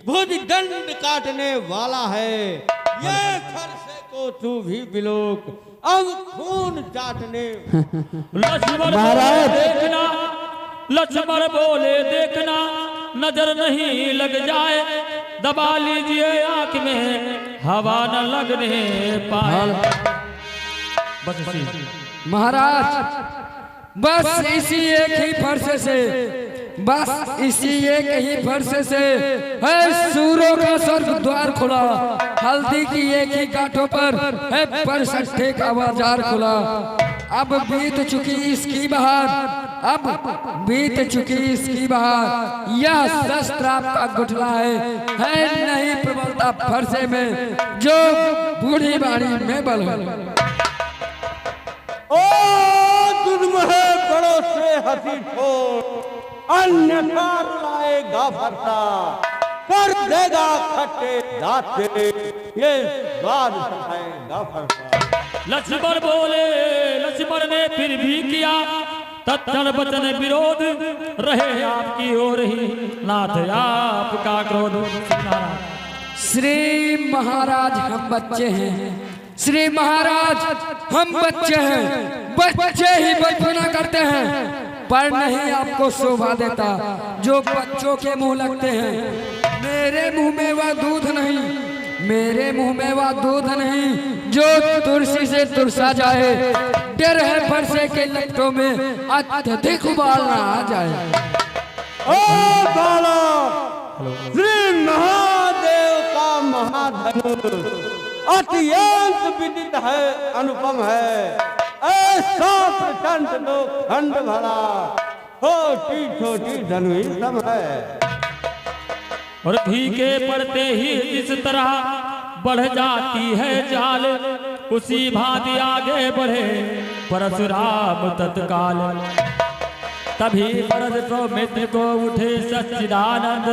भुज दंड काटने वाला है। ये फरसे को तू भी बिलोक, अब खून चाटने। लक्ष्मण बोले देखना, लक्ष्मण बोले देखना, नजर नहीं लग जाए, दबा लीजिए आंख में हवा न लगने पाए। बस इसी महाराज, बस इसी एक ही फरसे से, बस इसी एक ही फरसे से है सूरों का स्वर्ग द्वार खुला। हल्दी की एक ही गांठों पर है परसठे का बाजार खुला। अब बीत चुकी इसकी बहार, अब बीत चुकी इसकी बहार। यह शस्त्र आपका गुठला है नहीं प्रबलता फरसे में जो बूढ़ी बाड़ी में बल है। ओ दुर्महे कड़ों से हंसी ठोर, अन्यथा रुलाएगा फरसा, कर देगा खट्टे दांते, ये स्वाद सहाएगा फरसा। लक्ष्मण बोले, लक्ष्मण ने फिर भी किया तत्क्षण वचन विरोध, रहे आपकी ओर ही नाथ आपका क्रोध। श्री महाराज हम बच्चे हैं, श्री महाराज हम बच्चे हैं, बच्चे ही बचपना करते हैं, पर नहीं आपको शोभा देता जो बच्चों के मुंह लगते हैं। मेरे मुंह में वह दूध नहीं, मेरे मुंह में वह दूध नहीं जो तुलसी से तुरसा जाए। डर है फरसे के लपटों में अत्यधिक उबाल ना आ जाए। ओ बालक, श्री महादेव का महाधनुष अत्यंत विदित है, अनुपम है। ऐसा प्रचंड लोखंड भरा छोटी छोटी धनुष सब है। और फीके पड़ते ही इस तरह बढ़ जाती है जाल, उसी भांति आगे बढ़े परशुराम तत्काल। तभी परज सौमित्र को उठे सच्चिदानंद,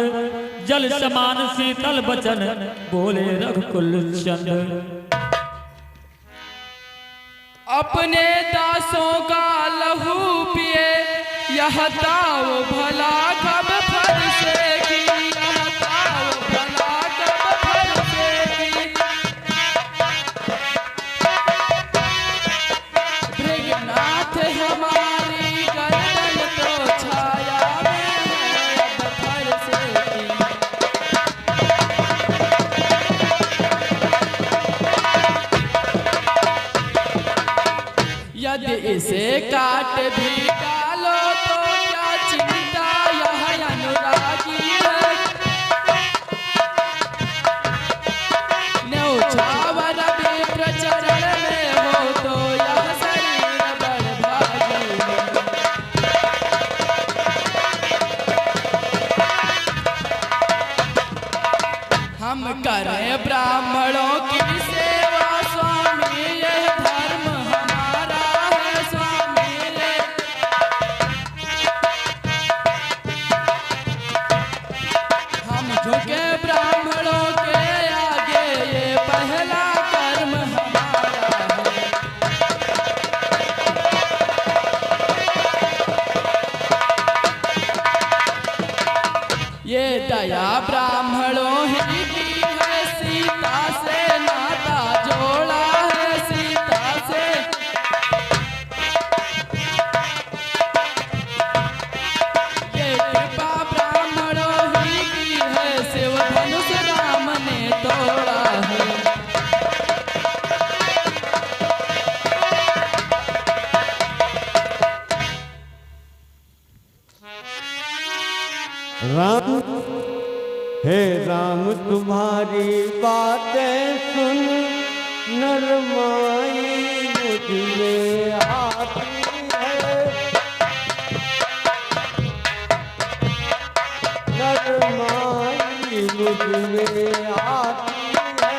जल समान शीतल बचन बोले रघुकुल चंद। अपने दासों का लहू पिए, यह ताव भला कब फरसेगी, यह ताव भला कब फरसेगी। मृगनाथ हमारी गर्दन तो छा काट भी डालो तो क्या चिंता यह अनुरागी है। न्यौछावर विप्र चरण में हो तो यह शरीर बड़भागी है। हम करें ब्राह्मणों की सेवा स्वामी यह धर्म हमारा है स्वामी। हम झुके ब्राह्मणों के आगे ये पहला कर्म हमारा है। ये दया ब्राह्मणों ही की है, सीता से नाता जोड़ा है सीता से। ये कृपा ब्राह्मणों ही की है, शिव धनुष राम ने तोड़ा है। राम हे राम तुम्हारी बातें सुन नरमाई मुझ में आती है। नरमाई मुझ में आती है,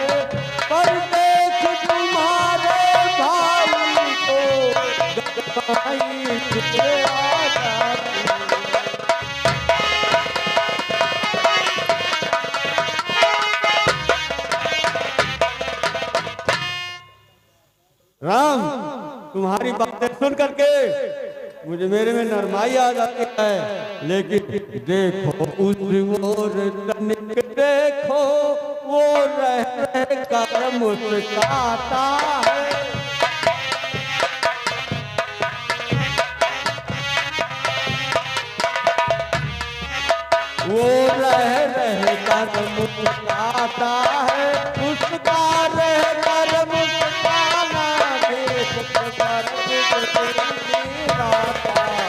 पर देख तुम्हारे भाई को गवाई तुझे आ जाती है। राम तुम्हारी बातें सुन करके मुझे मेरे में नरमाई आ जाती है, लेकिन देखो उस ओर तनिक देखो, वो रह कर मुस्कुराता है। वो रह कर मुस्कुराता है, उसका रह कर मुस्कुराना देख कर मुस्कुराता है।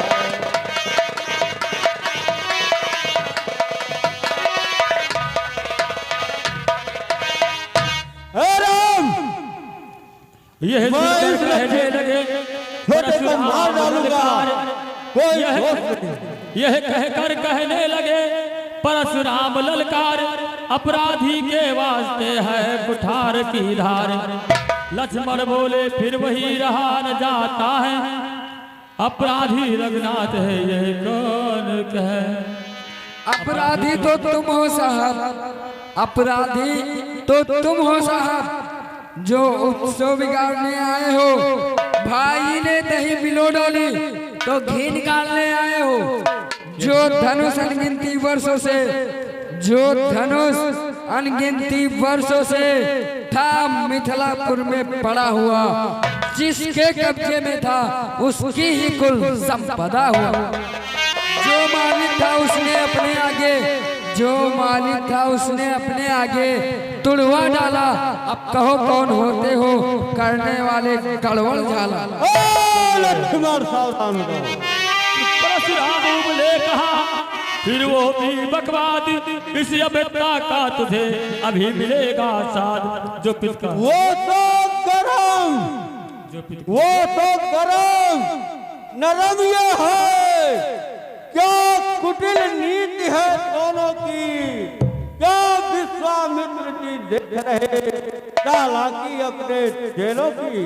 हे राम यह सुनकर कहने लगे छोटे को मार डालूंगा, कोई यह कहकर कहने लगे परशुराम ललकार, अपराधी के वास्ते है कुठार की धार। लक्ष्मण बोले फिर वही रहा न जाता है, अपराधी रघुनाथ है यह कौन कहे। अपराधी तो तुम हो साहब, अपराधी तो तुम हो साहब, जो उत्सव बिगाड़ने आए हो। भाई ने दही बिलो डाली तो घी निकालने आए हो। जो धनुष अनगिनती वर्षों से, जो धनुष अनगिनती वर्षों से था मिथिलापुर में पड़ा हुआ, जिसके कब्जे में था उसकी ही कुल संपदा हुआ। जो मालिक था उसने अपने आगे, जो मालिक था उसने अपने आगे तुड़वा डाला। अब कहो कौन होते हो करने वाले कड़वड़ झाला। लक्ष्मण सावधान करो। परशुराम ने कहा फिर वो भी बकवाद, इस अभेद्यता का तुझे अभी मिलेगा साथ। जो पिता वो तो गरम, वो तो गरम नरम ये है, क्या कुटिल नीति है दोनों की। क्या विश्वामित्र जी देख रहे चालाकी अपने चेलों की।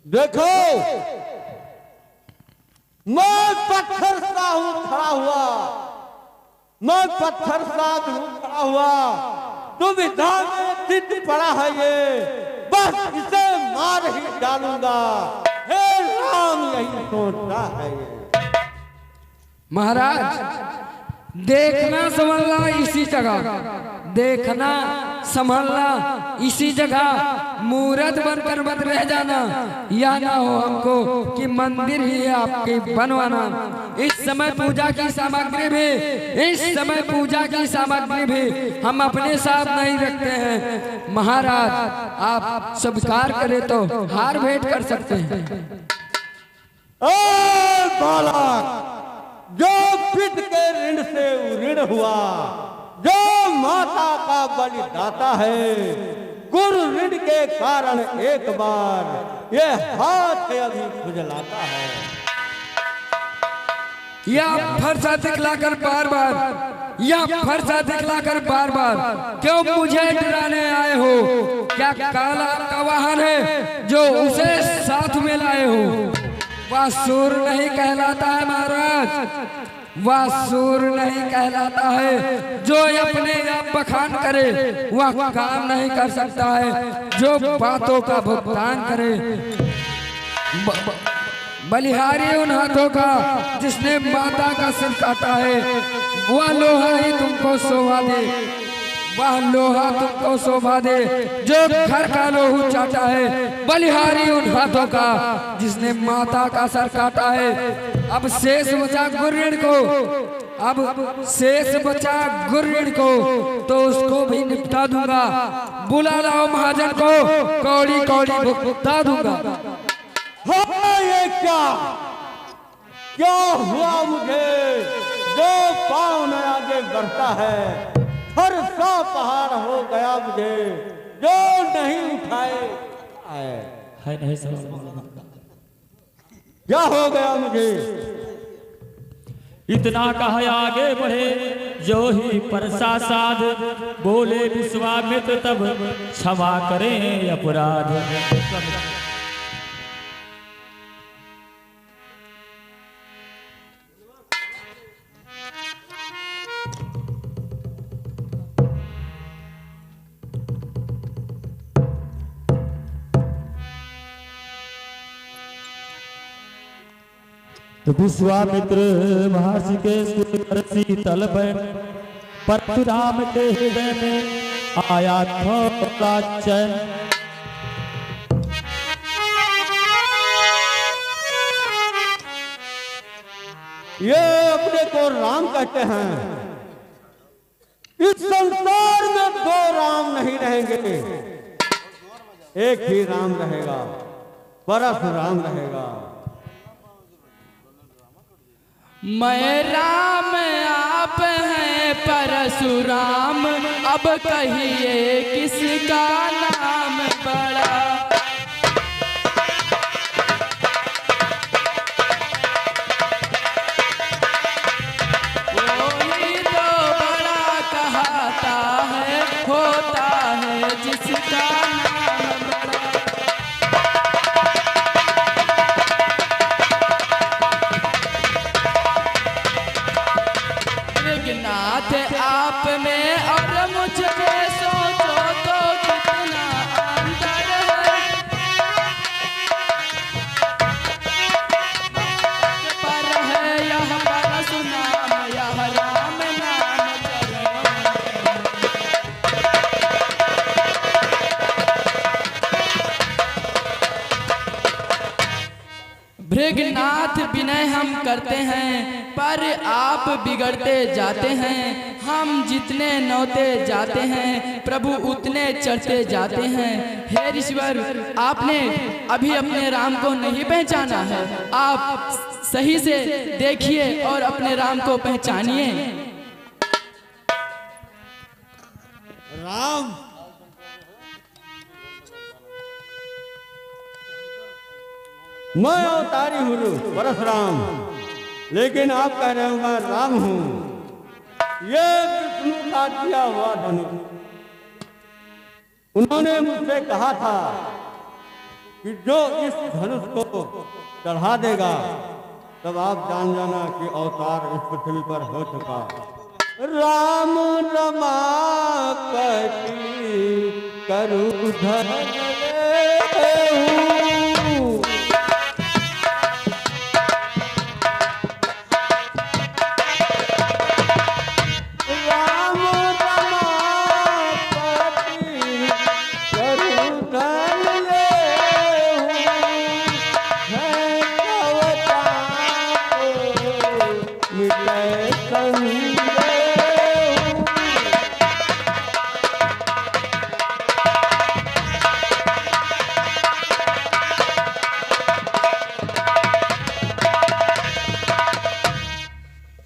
देखो मैं पत्थर सा हूं खड़ा हुआ, मैं पत्थर सा हूं खड़ा हुआ, दुविधा में सिद्ध पड़ा है ये, बस इसे मार ही डालूंगा। हे राम यही सोचता है ये। महाराज देखना संभलना इसी जगह, देखना संभलना इसी जगह, मूर्त बनकर मत रह जाना, या ना हो हमको कि मंदिर ही आपके बनवाना। इस समय पूजा की सामग्री भी, इस समय पूजा की सामग्री भी हम अपने साथ नहीं रखते हैं। महाराज आप स्वीकार करें तो हार भेंट कर सकते हैं। ओ बालक, जो पिता के ऋण से ऋण हुआ, जो माता का बलिदाता है, गुरु ऋण के कारण एक बार ये हाथ अभी खुजलाता है। या फरसा दिखलाकर बार बार, या फरसा दिखलाकर बार बार क्यों मुझे डराने आए हो? क्या काला का वाहन है जो उसे साथ में लाए हो? वह सूर नहीं कहलाता है महाराज, वह सूर नहीं कहलाता है। जो अपने आप बखान करे वह काम नहीं कर सकता है, जो बातों का भुगतान करे। बलिहारी उन हाथों का जिसने माता का सिर काटा है, वह लोहा ही तुमको शोभा दे, वह लोहा तुमको शोभा दे जो घर का लोहू चाटा है। बलिहारी उन हाथों का जिसने माता का सर काटा है। अब शेष बचा गुर्रिण को, अब शेष बचा गुर्रिण को, तो उसको भी निपटा दूंगा। बुला लाओ महाजन को, कौड़ी कौड़ी भुगता दूंगा। हाँ, ये क्या हुआ मुझे जो पाँव न आगे बढ़ता है? हर सा पहाड़ हो गया मुझे जो नहीं उठाए है नहीं समझ। क्या हो गया मुझे? इतना कहा आगे बढ़े जो ही परसा साध, बोले विश्वामित्र तब क्षमा करें अपराध। तो विश्वामित्र महर्षि के सुर शीतल परशुराम के हृदय में आया थोड़ा चैन। ये अपने को राम कहते हैं। इस संसार में दो राम नहीं रहेंगे, एक ही राम रहेगा, परशुराम रहेगा। मैं राम आप हैं परशुराम, अब कहिए किसका नाम बड़ा? कोई तो बड़ा कहता है, होता है जिसका नाम बड़ा। नाथ आप में और मुझ में सोचो तो कितना अंतर है। पर है यह परशुराम, यह राम नाम भृगनाथ विनय हम करते हैं, पर आप बिगड़ते जाते हैं। हम जितने नौते जाते हैं, प्रभु उतने चढ़ते जाते हैं। हे ईश्वर, आपने अभी अपने राम को नहीं पहचाना है। आप सही से देखिए और अपने राम को पहचानिए। राम मैं अवतारी हूँ परशुराम, लेकिन आप कह रहे हो मैं राम हूँ। ये विष्णु का दिया हुआ धनुष, उन्होंने मुझसे कहा था कि जो इस धनुष को चढ़ा देगा तब आप जान जाना कि अवतार इस पृथ्वी पर हो चुका। राम रमा कटी करु धर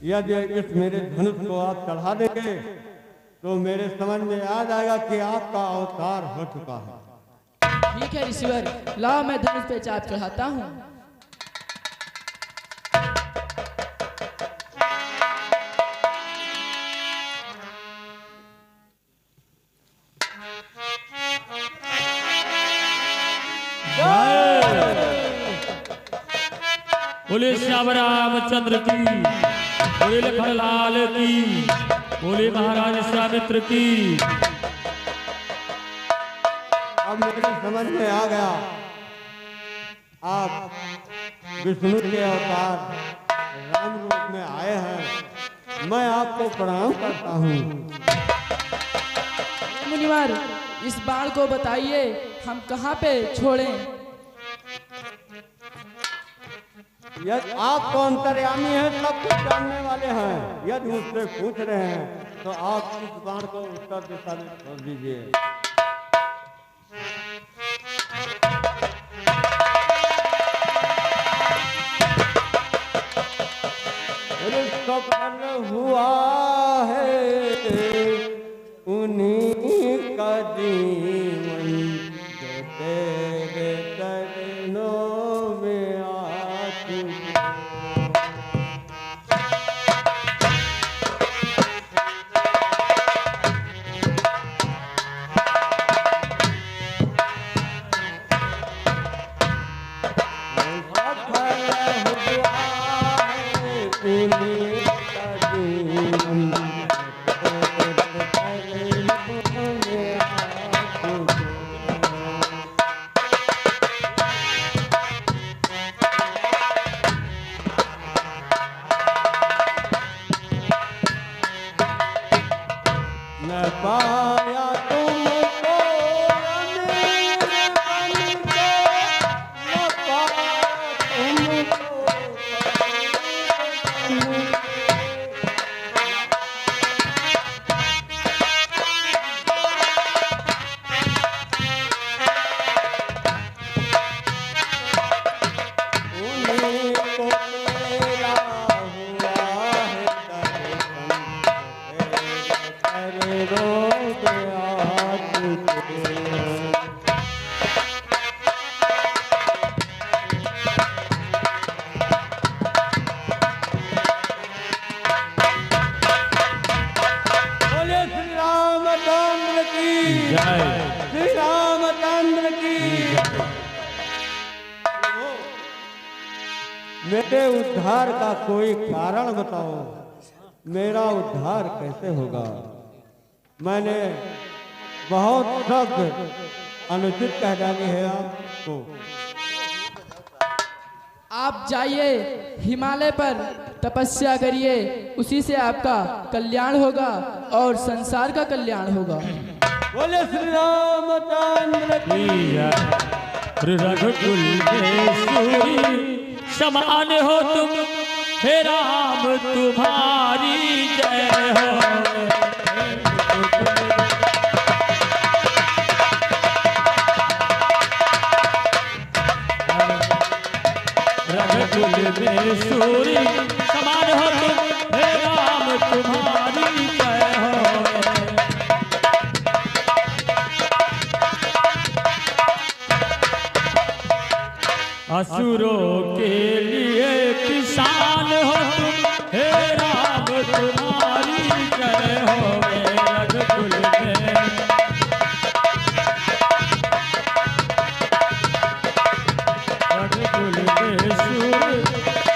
यदि इस मेरे धनुष को आप चढ़ा देंगे तो मेरे समझ में आ जाएगा कि आपका अवतार हो चुका है। ठीक है ईश्वर, लाओ मैं धनुष पे चाप चढ़ाता हूँ। बोले श्याम रामचंद्र की, बोले लखन लाल की, बोले महाराज श्यामित्र की। अब मेरे समझ में आ गया आप विष्णु के अवतार राम रूप में आए हैं। मैं आपको प्रणाम करता हूँ। मुनिवर, इस बाण को बताइए हम कहाँ पे छोड़ें? यदि आप तो अंतर्यामी हैं, सब कुछ जानने वाले हैं। यदि मुझसे पूछ रहे हैं तो आप इस बाण को उत्तर दिशा में छोड़ दीजिए। सफल हुआ है उन्हीं का जीवन जो तेरे चरणों में आ चुका। मेरे उद्धार का कोई कारण बताओ, मेरा उद्धार कैसे होगा? मैंने बहुत शब्द अनुचित कह डाली है आपको। आप जाइए हिमालय पर तपस्या करिए, उसी से आपका कल्याण होगा और संसार का कल्याण होगा। बोले श्री रामचंद्र की जय। रघुकुल केसरी समान हो तुम, हे राम तुम्हारी जय हो। रघुकुल में सूरी समान हो तुम, हे राम तुम्हारी जय हो। असुरों के लिए किसान हो तुम, हे राम तुम्हारी जय हो। रघुकुल में रघुकुल में सूर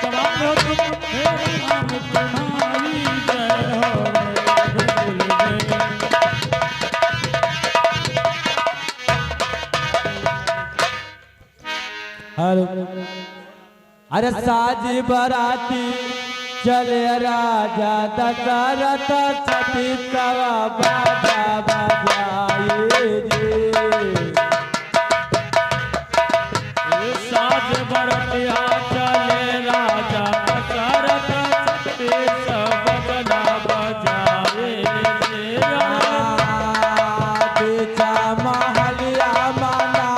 समान हो तुम, हे राम तुम्हारी जय हो। रघुकुल में अरे साज बराती चले राजा दशरथ, सती सवा बाजा बजाए रे। साज बरातिया चले राजा दशरथ, सती सवा बाजा बजाए रे। बेचा महलिया माना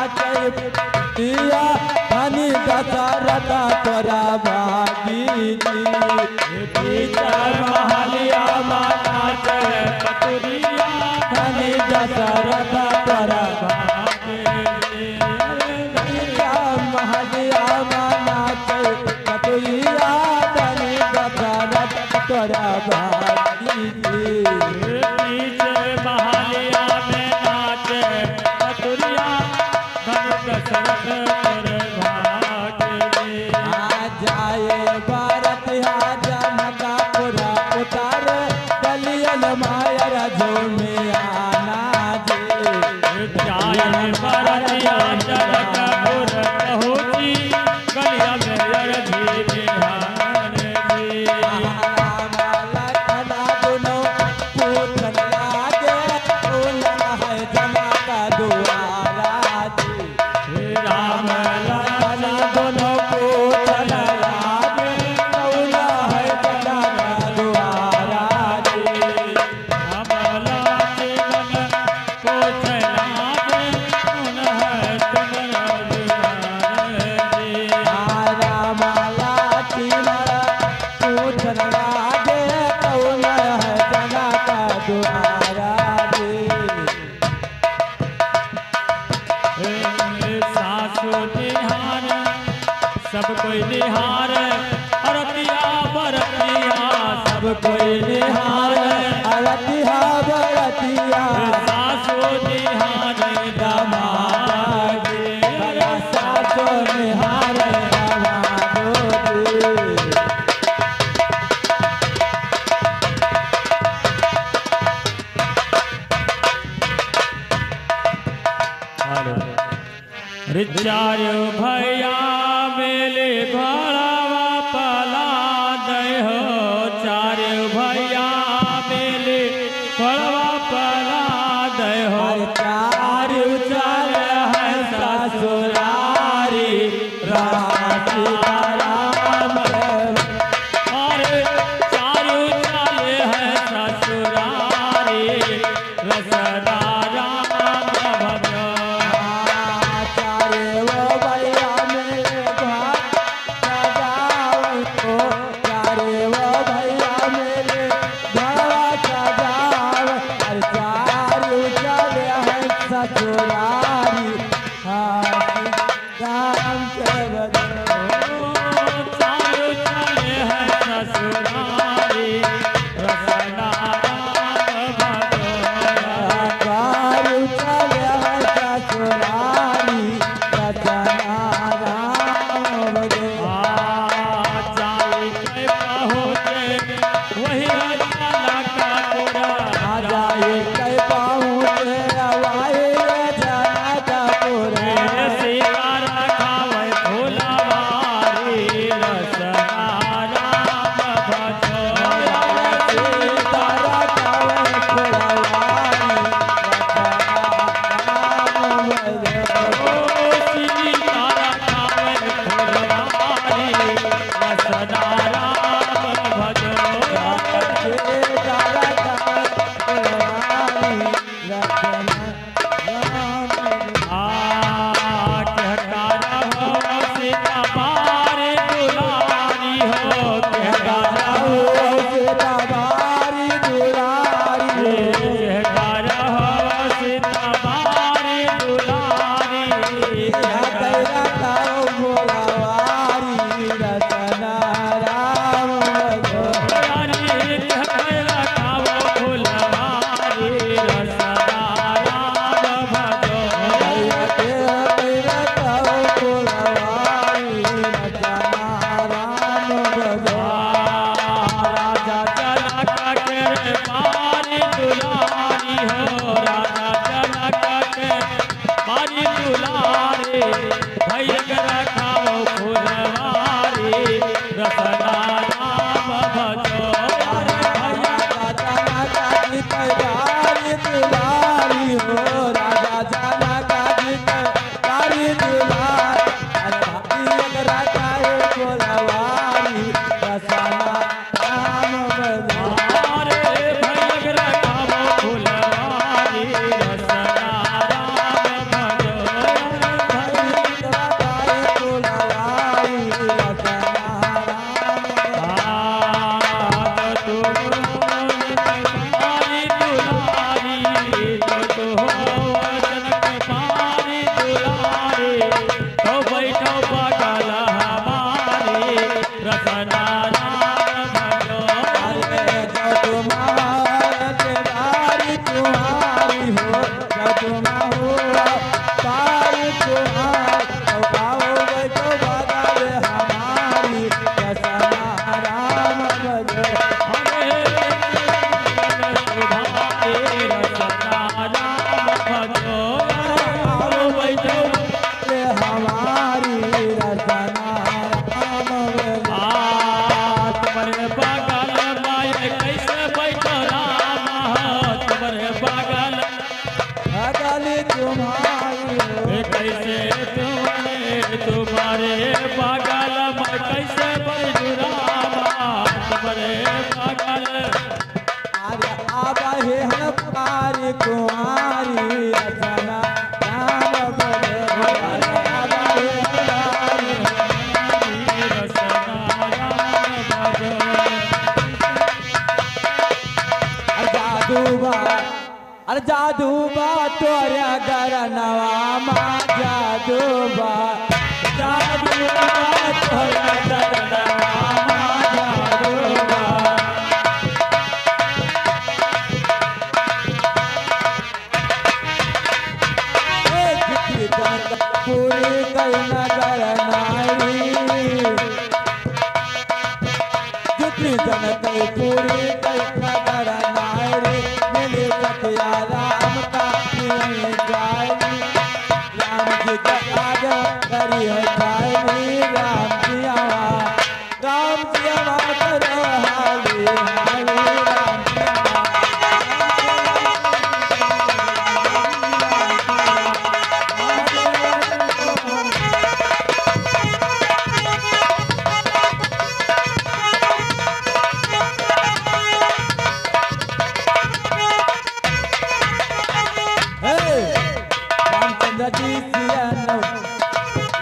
दिया धनी दशरथ तोरा भागी। पिता दशरथ पर भागे आ जाए भारत हा जनकापुरा उतार कलियन मायर जो में आना जी जाय परतिया जनकपुर पहुँची गलिया में अरधी बिहान जी लखना दोनों पूतन लागे उलन है जनका दुआरा जी राम लखन दोनों पूतन लागे उलन है जनका दुआरा जी अमला जीवन को चलावे उन है तुम्हारा जी राम लाठी मरा पूतन लागे उलन है जनका दुआरा जी सासु निहार सब कोई निहार अरतिया बरतिया सब कोई निहार अरतिया बरतिया सासु निहार दमाद सासो निहार रिचार्यो भैया मेले घोड़ावा पला दय हो चार्यो भैया मेले घोड़ावा पला दय हो चार उचार है ससुरारी राती राम और चारू चाले है ससुरारी रसदा राम भजो चारे वो भैया मेरे घर पूरी कई नगर नारी जितनी जनक पूरी कई नगर नारी मिली कथिया राम का गायनी राम जी का आज करी है गायनी राम जी आवा करो हाली हाली राम जी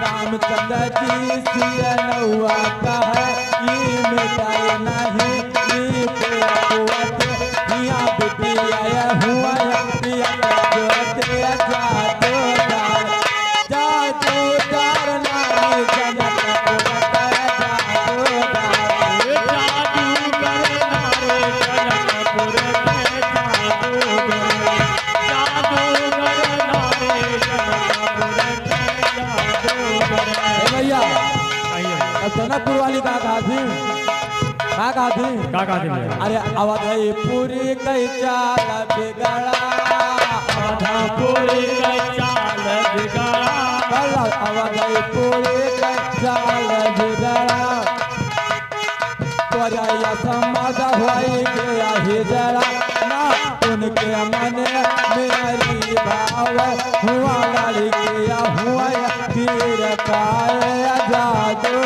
रामचंद्र जी सिया नौआ का है ये मिटाए नहीं ये यहाँ बेटी आया हुआ जादूदार नारी जनक जनकपुर वाली का कहा थी अरे अवधई पूरी कई चाल बिगड़ा पूरी कई चाल बिगड़ा अवधई पूरी कई चाल बिगड़ा तोरा समाज हुई गया हिजड़ा ना उनके मन मेरी भाव हुआ लड़किया हुआ तीर पाए जादू